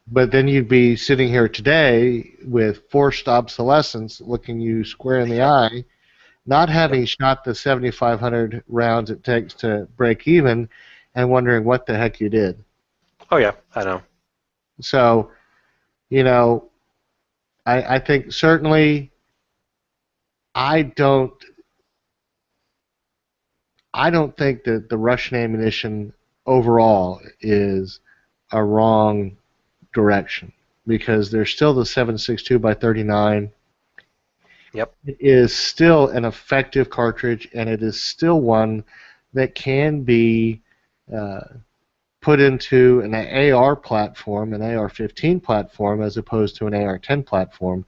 Speaker 2: But then you'd be sitting here today with forced obsolescence looking you square in the eye, not having shot the 7,500 rounds it takes to break even, and wondering what the heck you did.
Speaker 3: Oh yeah, I know.
Speaker 2: So, you know, I think certainly I don't think that the Russian ammunition overall is a wrong direction, because there's still the 7.62 by 39.
Speaker 3: Yep.
Speaker 2: It is still an effective cartridge, and it is still one that can be put into an AR platform, an AR-15 platform, as opposed to an AR-10 platform.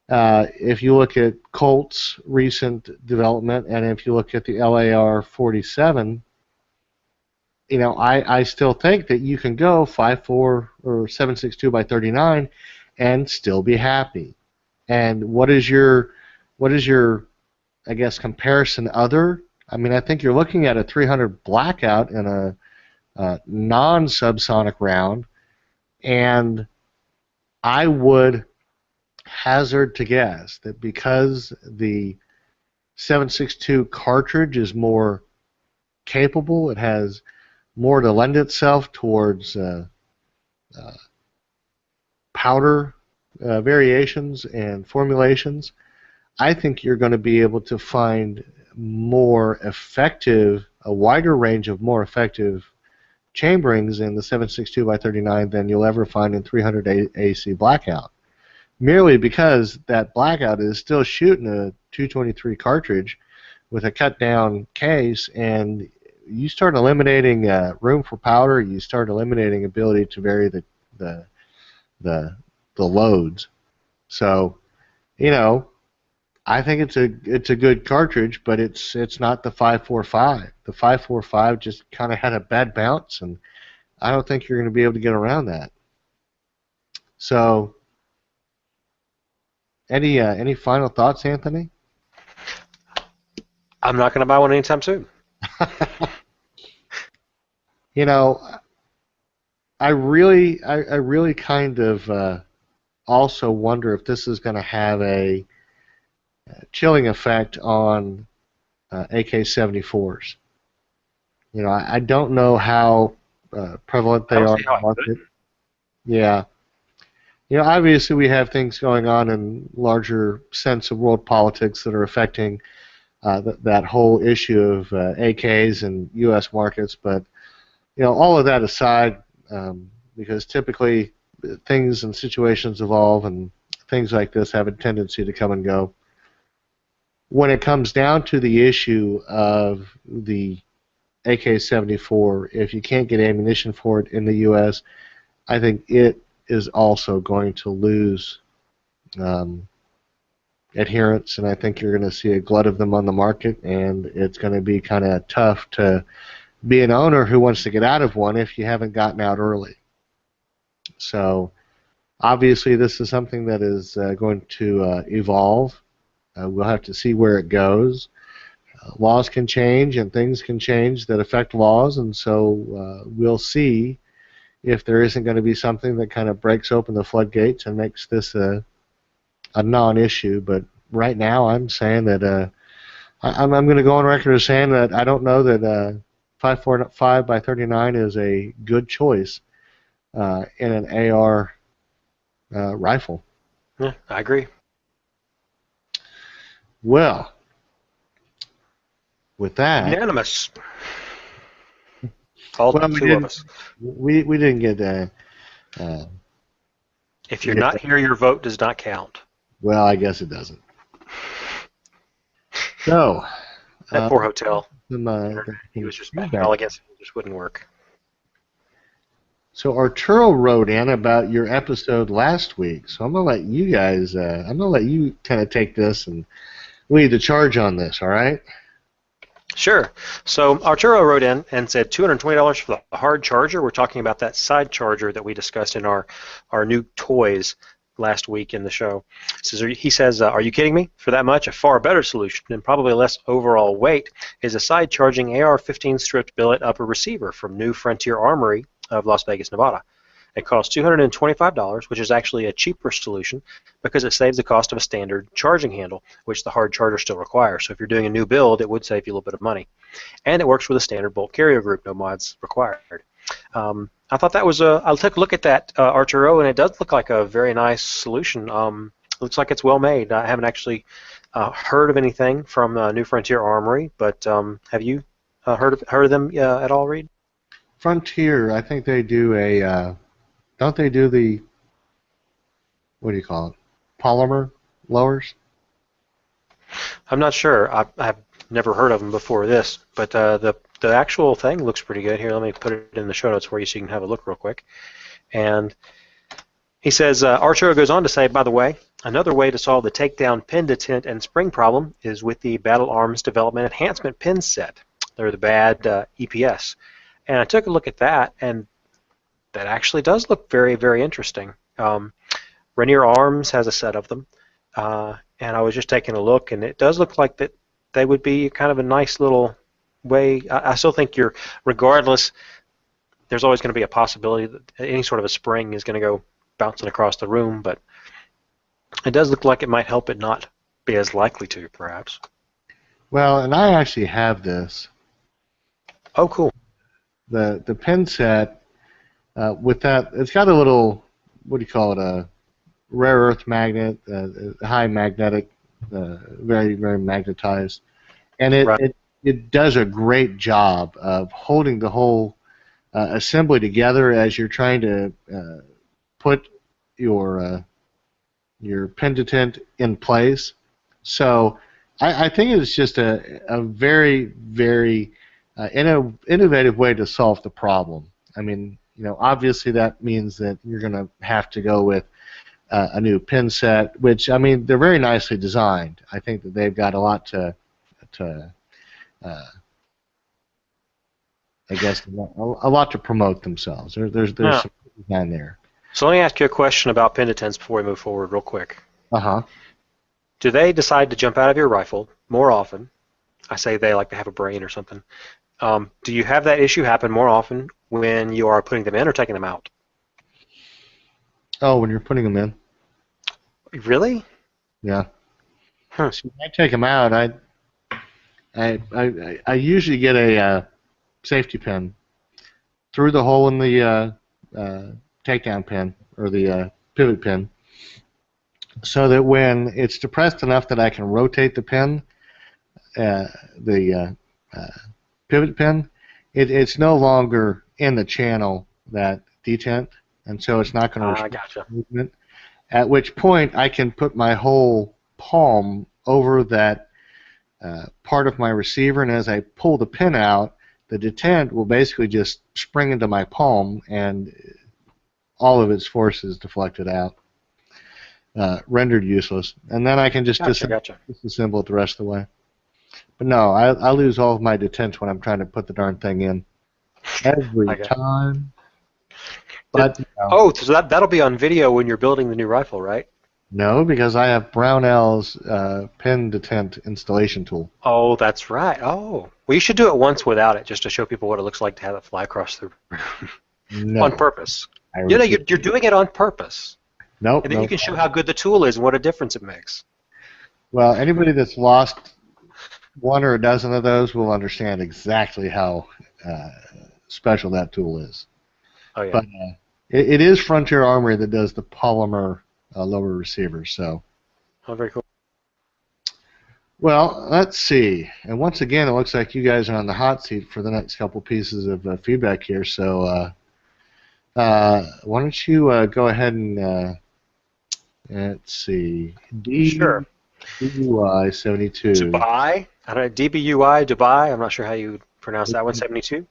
Speaker 2: If you look at Colt's recent development, and if you look at the LAR-47, you know, I still think that you can go 5.4 or 7.62 by 39 and still be happy. And what is your, I guess, comparison other? I mean, I think you're looking at a 300 blackout in a non-subsonic round, and I would hazard to guess that because the 7.62 cartridge is more capable, it has more to lend itself towards powder variations and formulations, I think you're going to be able to find more effective, a wider range of more effective chamberings in the 7.62 by 39 than you'll ever find in 300 AC blackout. Merely because that blackout is still shooting a 223 cartridge with a cut down case, and you start eliminating room for powder, you start eliminating ability to vary the loads. So, you know, I think it's a good cartridge, but it's not the 5.45. The 5.45 just kind of had a bad bounce, and I don't think you're going to be able to get around that. So, any final thoughts, Anthony?
Speaker 3: I'm not going to buy one anytime soon.
Speaker 2: You know, I really kind of also wonder if this is going to have a chilling effect on AK-74s. You know, I don't know how prevalent they are in the market. Yeah. You know, obviously we have things going on in larger sense of world politics that are affecting that whole issue of AKs and U.S. markets, but you know, all of that aside, because typically things and situations evolve, and things like this have a tendency to come and go. When it comes down to the issue of the AK-74, if you can't get ammunition for it in the U.S., I think it is also going to lose adherence, and I think you're going to see a glut of them on the market, and it's going to be kind of tough to be an owner who wants to get out of one if you haven't gotten out early. So obviously this is something that is going to evolve. We'll have to see where it goes. Laws can change and things can change that affect laws, and so we'll see if there isn't going to be something that kind of breaks open the floodgates and makes this a non-issue. But right now I'm saying that I'm going to go on record as saying that I don't know that 5.45 by 39 is a good choice in an AR rifle.
Speaker 3: Yeah, I agree.
Speaker 2: Well, with that,
Speaker 3: unanimous. All two of us.
Speaker 2: We didn't get
Speaker 3: if you're not here, your vote does not count.
Speaker 2: Well, I guess it doesn't. So
Speaker 3: that poor hotel.
Speaker 2: He
Speaker 3: was just backing all against it. It just wouldn't work.
Speaker 2: So Arturo wrote in about your episode last week. So I'm gonna let you guys. I'm gonna let you kind of take this and lead the charge on this. All right.
Speaker 3: Sure. So Arturo wrote in and said $220 for the hard charger. We're talking about that side charger that we discussed in our new toys last week in the show. He says, are you kidding me? For that much, a far better solution and probably less overall weight is a side charging AR-15 stripped billet upper receiver from New Frontier Armory of Las Vegas, Nevada. It costs $225, which is actually a cheaper solution because it saves the cost of a standard charging handle, which the hard charger still requires. So if you're doing a new build, it would save you a little bit of money. And it works with a standard bolt carrier group, no mods required. I thought that was I took a look at that Arturo, and it does look like a very nice solution. Looks like it's well made. I haven't actually heard of anything from New Frontier Armory, but have you heard of them at all, Reed?
Speaker 2: Frontier, I think they do don't they do the, what do you call it, Polymer Lowers?
Speaker 3: I'm not sure. I've never heard of them before this, but the actual thing looks pretty good. Here, let me put it in the show notes for you so you can have a look real quick. And he says, Arturo goes on to say, by the way, another way to solve the takedown pin detent and spring problem is with the Battle Arms Development Enhancement pin set. They're the bad EPS. And I took a look at that, and that actually does look very, very interesting. Rainier Arms has a set of them, and I was just taking a look, and it does look like that they would be kind of a nice little way. I still think regardless, there's always going to be a possibility that any sort of a spring is going to go bouncing across the room, but it does look like it might help it not be as likely to, perhaps.
Speaker 2: Well, and I actually have this.
Speaker 3: Oh, cool.
Speaker 2: The pin set with that, it's got a little, what do you call it, a rare earth magnet, high magnetic, very, very magnetized, and it does a great job of holding the whole assembly together as you're trying to put your pin detent in place. So I think it's just a very, very innovative way to solve the problem. I mean, obviously that means that you're going to have to go with a new pin set, which, I mean, they're very nicely designed. I think that they've got a lot to I guess a lot to promote themselves. There's some design there.
Speaker 3: So let me ask you a question about pin detents before we move forward real quick.
Speaker 2: Uh-huh.
Speaker 3: Do they decide to jump out of your rifle more often? I say they like to have a brain or something. Do you have that issue happen more often when you are putting them in or taking them out?
Speaker 2: Oh, when you're putting them in.
Speaker 3: Really?
Speaker 2: Yeah.
Speaker 3: Huh.
Speaker 2: So when I take them out, I usually get a safety pin through the hole in the takedown pin or the pivot pin, so that when it's depressed enough that I can rotate the pin, the pivot pin, it's no longer in the channel that detent, and so it's not going to restrict movement. At which point I can put my whole palm over that part of my receiver, and as I pull the pin out, the detent will basically just spring into my palm, and all of its force is deflected out, rendered useless, and then I can just disassemble it the rest of the way. But no, I lose all of my detent when I'm trying to put the darn thing in every time. But
Speaker 3: oh, so that'll be on video when you're building the new rifle, right?
Speaker 2: No, because I have Brownell's pin detent installation tool.
Speaker 3: Oh, that's right. Oh, well, you should do it once without it, just to show people what it looks like to have it fly across the room.
Speaker 2: No.
Speaker 3: On purpose. You're doing it on purpose.
Speaker 2: Nope.
Speaker 3: And then you can show how good the tool is and what a difference it makes.
Speaker 2: Well, anybody that's lost one or a dozen of those will understand exactly how special that tool is.
Speaker 3: Oh, yeah.
Speaker 2: But it is Frontier Armory that does the Polymer Lower receivers. So.
Speaker 3: Oh, very cool.
Speaker 2: Well, let's see. And once again, it looks like you guys are on the hot seat for the next couple pieces of feedback here. So why don't you go ahead and let's see.
Speaker 3: Sure.
Speaker 2: DBUI 72.
Speaker 3: Dubai. I don't know. DBUI, Dubai. I'm not sure how you pronounce that one. 72.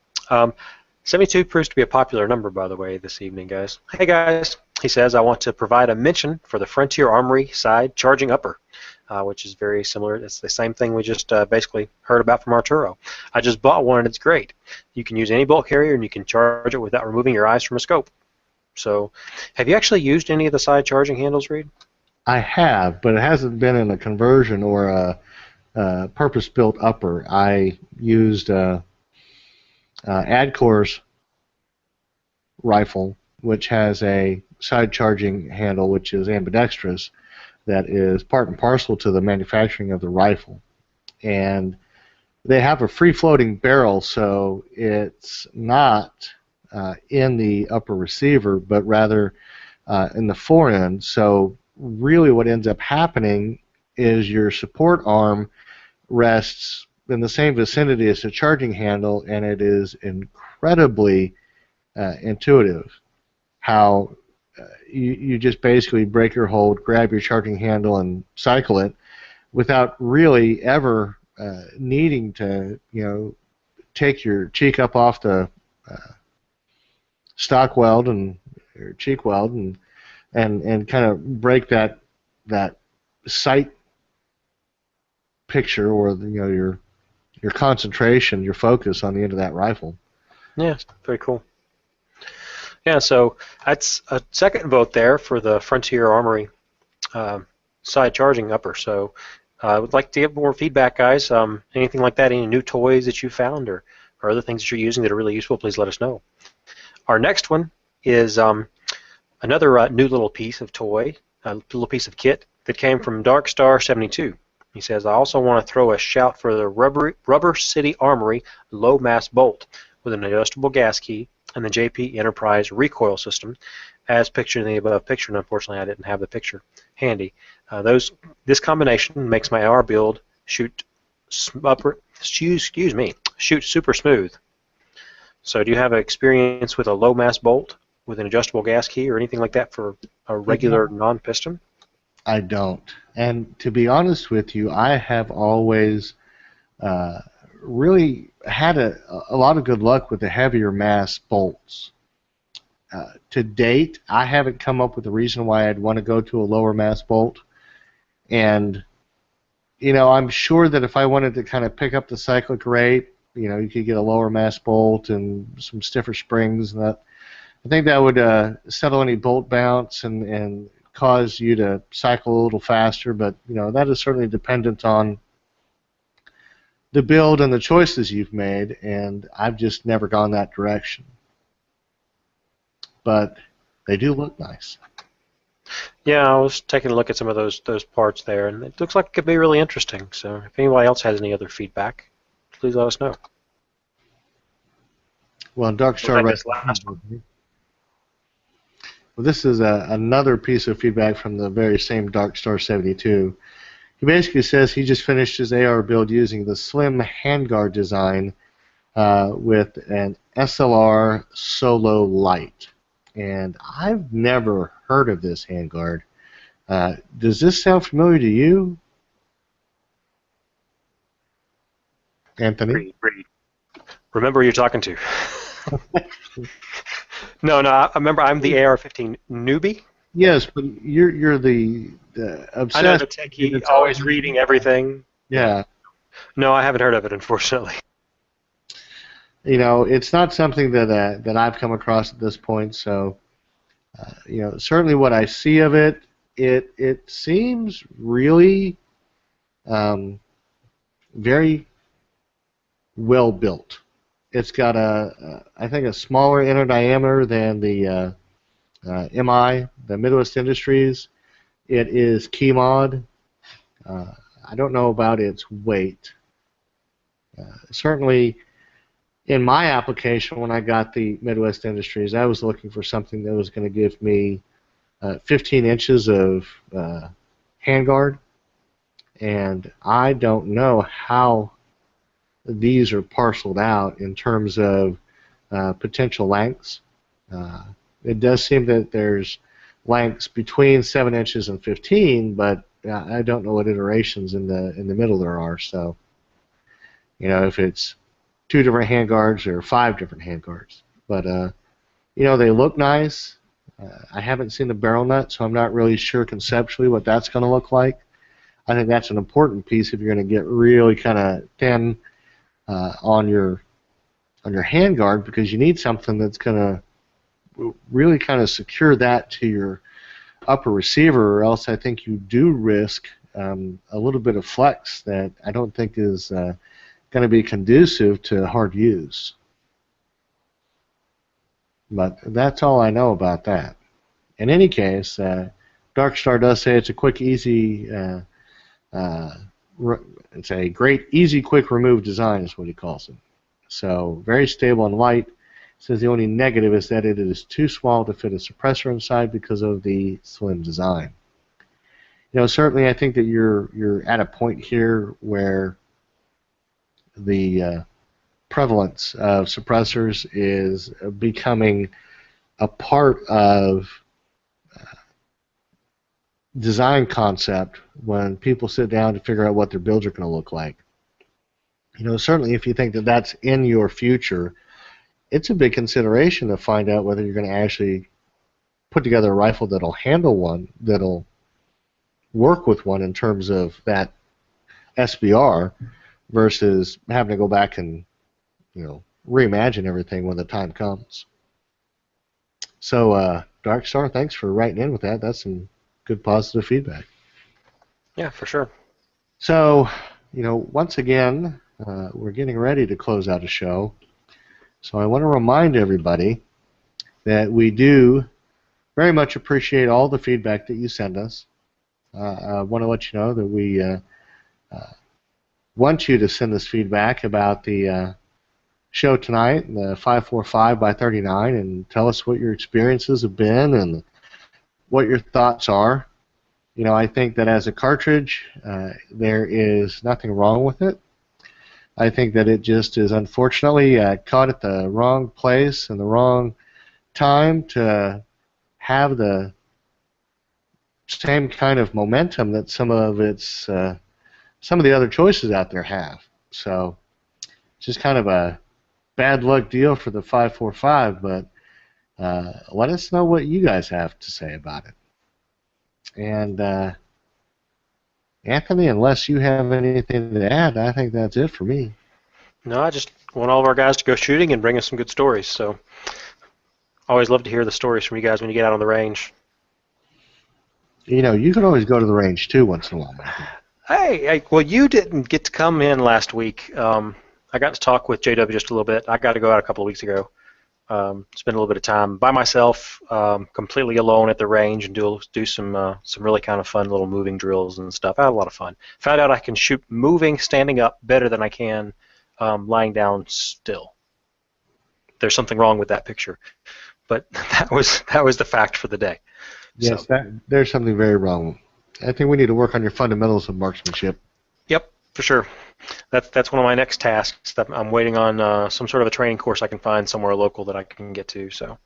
Speaker 3: 72 proves to be a popular number, by the way, this evening, guys. Hey, guys. He says, I want to provide a mention for the Frontier Armory side charging upper, which is very similar. It's the same thing we just basically heard about from Arturo. I just bought one, and it's great. You can use any bolt carrier, and you can charge it without removing your eyes from a scope. So, have you actually used any of the side charging handles, Reed?
Speaker 2: I have, but it hasn't been in a conversion or a purpose-built upper. I used Adcore's rifle, which has a side charging handle, which is ambidextrous, that is part and parcel to the manufacturing of the rifle. And they have a free-floating barrel, so it's not in the upper receiver, but rather in the forend. So really what ends up happening is your support arm rests in the same vicinity as the charging handle, and it is incredibly intuitive how you just basically break your hold, grab your charging handle, and cycle it without really ever needing to, take your cheek up off the stock weld and or cheek weld and kind of break that sight picture, or your concentration, your focus on the end of that rifle.
Speaker 3: Yeah, very cool. Yeah, so that's a second vote there for the Frontier Armory side charging upper. So I would like to get more feedback, guys. Anything like that, any new toys that you found or other things that you're using that are really useful, please let us know. Our next one is another new little piece of toy, a little piece of kit that came from Darkstar72. He says, I also want to throw a shout for the Rubber City Armory low mass bolt with an adjustable gas key and the JP Enterprise recoil system, as pictured in the above picture, and unfortunately I didn't have the picture handy. This combination makes my AR build shoot super smooth. So do you have experience with a low mass bolt with an adjustable gas key or anything like that for a regular non-piston?
Speaker 2: I don't. And to be honest with you, I have always really had a lot of good luck with the heavier mass bolts. To date, I haven't come up with a reason why I'd want to go to a lower mass bolt. And, I'm sure that if I wanted to kind of pick up the cyclic rate, you could get a lower mass bolt and some stiffer springs. And that, I think that would settle any bolt bounce and cause you to cycle a little faster. But, that is certainly dependent on the build and the choices you've made, and I've just never gone that direction. But they do look nice.
Speaker 3: Yeah, I was taking a look at some of those parts there, and it looks like it could be really interesting. So if anybody else has any other feedback, please let us know.
Speaker 2: Well, Darkstar, well, this is another piece of feedback from the very same Darkstar72. He basically says he just finished his AR build using the slim handguard design with an SLR Solo Light. And I've never heard of this handguard. Does this sound familiar to you, Anthony?
Speaker 3: Remember who you're talking to. No, I remember I'm the AR-15 newbie.
Speaker 2: Yes, but you're the obsessed.
Speaker 3: I know the techie, always reading everything.
Speaker 2: Yeah.
Speaker 3: No, I haven't heard of it, unfortunately.
Speaker 2: It's not something that I've come across at this point. So, certainly what I see of it, it seems really very well built. It's got I think a smaller inner diameter than the MI, the Midwest Industries. It is key mod. I don't know about its weight. Certainly, in my application, when I got the Midwest Industries, I was looking for something that was going to give me 15 inches of handguard, and I don't know how these are parceled out in terms of potential lengths. It does seem that there's lengths between 7 inches and 15, but I don't know what iterations in the middle there are. So, if it's 2 different handguards or 5 different handguards. But, they look nice. I haven't seen the barrel nut, so I'm not really sure conceptually what that's going to look like. I think that's an important piece if you're going to get really kind of thin on your handguard, because you need something that's going to really kind of secure that to your upper receiver, or else I think you do risk a little bit of flex that I don't think is going to be conducive to hard use. But that's all I know about that. In any case, Darkstar does say it's a quick, easy, it's a great, easy, quick remove design is what he calls it. So very stable and light. says the only negative is that it is too small to fit a suppressor inside because of the slim design. Certainly I think that you're at a point here where the prevalence of suppressors is becoming a part of design concept when people sit down to figure out what their builds are going to look like. Certainly if you think that that's in your future, it's a big consideration to find out whether you're going to actually put together a rifle that'll handle one, that'll work with one in terms of that SBR, versus having to go back and reimagine everything when the time comes. So Dark Star, thanks for writing in with that. That's some good positive feedback.
Speaker 3: Yeah, for sure.
Speaker 2: So once again, we're getting ready to close out a show. So I want to remind everybody that we do very much appreciate all the feedback that you send us. I want to let you know that we want you to send us feedback about the show tonight, the 545 by 39, and tell us what your experiences have been and what your thoughts are. I think that as a cartridge, there is nothing wrong with it. I think that it just is unfortunately caught at the wrong place and the wrong time to have the same kind of momentum that some of the other choices out there have. So it's just kind of a bad luck deal for the 545, but let us know what you guys have to say about it. And Anthony, unless you have anything to add, I think that's it for me.
Speaker 3: No, I just want all of our guys to go shooting and bring us some good stories. So always love to hear the stories from you guys when you get out on the range.
Speaker 2: You can always go to the range too once in a while.
Speaker 3: Hey, well, you didn't get to come in last week. I got to talk with JW just a little bit. I got to go out a couple of weeks ago. Spend a little bit of time by myself, completely alone at the range, and do some really kind of fun little moving drills and stuff. I had a lot of fun. Found out I can shoot moving, standing up better than I can lying down still. There's something wrong with that picture, but that was the fact for the day.
Speaker 2: Yes, so. There's something very wrong. I think we need to work on your fundamentals of marksmanship.
Speaker 3: Yep, for sure. That's one of my next tasks. That I'm waiting on some sort of a training course I can find somewhere local that I can get to. So,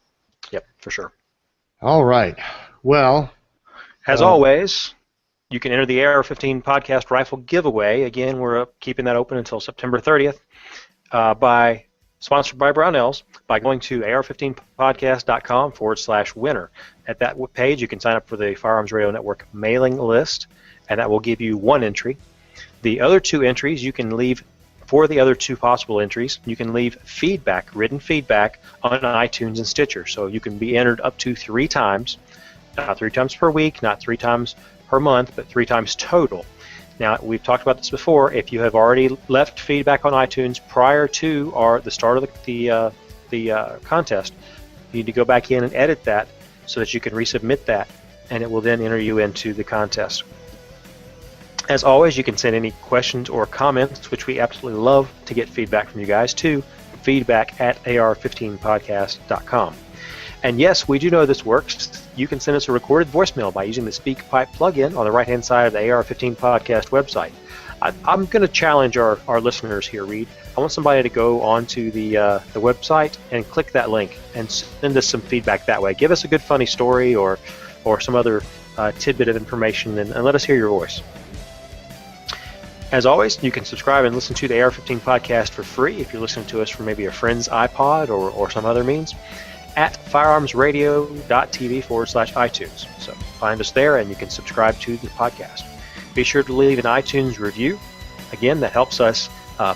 Speaker 3: yep, for sure.
Speaker 2: All right. Well,
Speaker 3: as always, you can enter the AR-15 podcast rifle giveaway. Again, we're keeping that open until September 30th. Sponsored by Brownells, by going to ar15podcast.com/winner. At that page, you can sign up for the Firearms Radio Network mailing list, and that will give you one entry. The other two entries, you can leave, for the other two possible entries, you can leave feedback, written feedback, on iTunes and Stitcher. So you can be entered up to 3 times, not 3 times per week, not 3 times per month, but 3 times total. Now, we've talked about this before. If you have already left feedback on iTunes prior to the start of the contest, you need to go back in and edit that so that you can resubmit that, and it will then enter you into the contest. As always, you can send any questions or comments, which we absolutely love to get feedback from you guys, to feedback@ar15podcast.com. And yes, we do know this works. You can send us a recorded voicemail by using the SpeakPipe plugin on the right-hand side of the AR-15 podcast website. I'm going to challenge our listeners here, Reed. I want somebody to go onto the website and click that link and send us some feedback that way. Give us a good, funny story or some other tidbit of information, and let us hear your voice. As always, you can subscribe and listen to the AR-15 podcast for free if you're listening to us from maybe a friend's iPod or some other means at firearmsradio.tv/iTunes. So find us there and you can subscribe to the podcast. Be sure to leave an iTunes review. Again, that helps us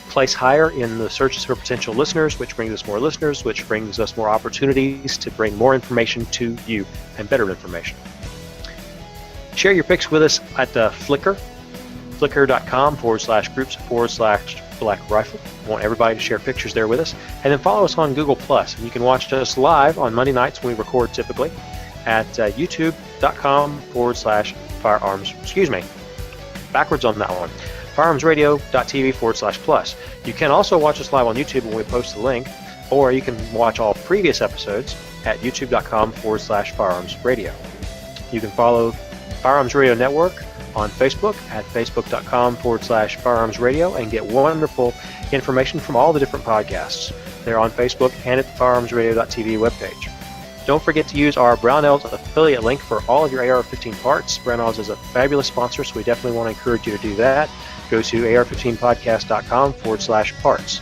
Speaker 3: place higher in the searches for potential listeners, which brings us more listeners, which brings us more opportunities to bring more information to you and better information. Share your pics with us at Flickr, flickr.com/groups/Black Rifle. I want everybody to share pictures there with us. And then follow us on Google+. And you can watch us live on Monday nights when we record typically at youtube.com/firearms. Excuse me. Backwards on that one. firearmsradio.tv/plus. You can also watch us live on YouTube when we post the link. or you can watch all previous episodes at youtube.com/firearmsradio. You can follow Firearms Radio Network on Facebook at facebook.com/firearmsradio and get wonderful information from all the different podcasts. They're on Facebook and at the firearmsradio.tv webpage. Don't forget to use our Brownell's affiliate link for all of your AR-15 parts. Brownell's is a fabulous sponsor, so we definitely want to encourage you to do that. Go to ar15podcast.com/parts.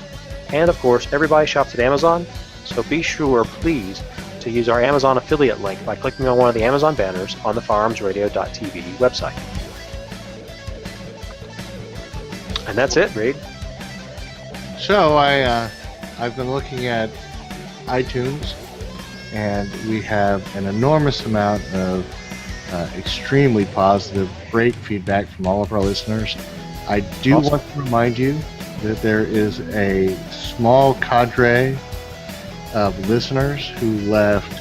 Speaker 3: And of course, everybody shops at Amazon, so be sure, please, to use our Amazon affiliate link by clicking on one of the Amazon banners on the firearmsradio.tv website. And that's it, Reed.
Speaker 2: So I've been looking at iTunes, and we have an enormous amount of extremely positive, great feedback from all of our listeners. I do want to remind you that there is a small cadre of listeners who left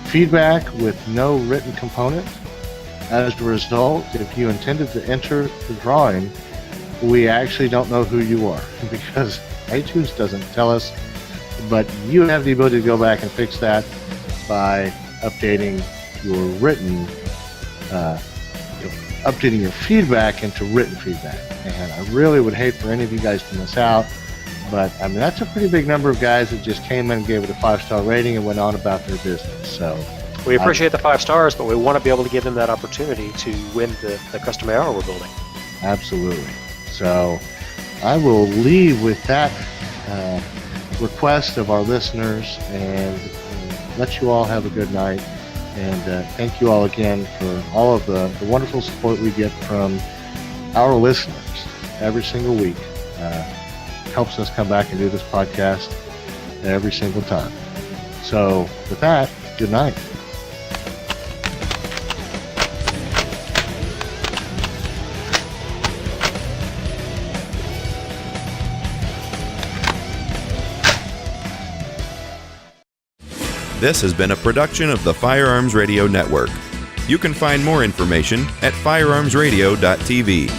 Speaker 2: feedback with no written component. As a result, if you intended to enter the drawing, we actually don't know who you are because iTunes doesn't tell us, but you have the ability to go back and fix that by updating your written, updating your feedback into written feedback. And I really would hate for any of you guys to miss out, but I mean, that's a pretty big number of guys that just came in and gave it a 5-star rating and went on about their business. So
Speaker 3: we appreciate the 5 stars, but we want to be able to give them that opportunity to win the custom AR we're building.
Speaker 2: Absolutely. So I will leave with that request of our listeners and let you all have a good night. And thank you all again for all of the wonderful support we get from our listeners every single week. Helps us come back and do this podcast every single time. So with that, good night.
Speaker 1: This has been a production of the Firearms Radio Network. You can find more information at firearmsradio.tv.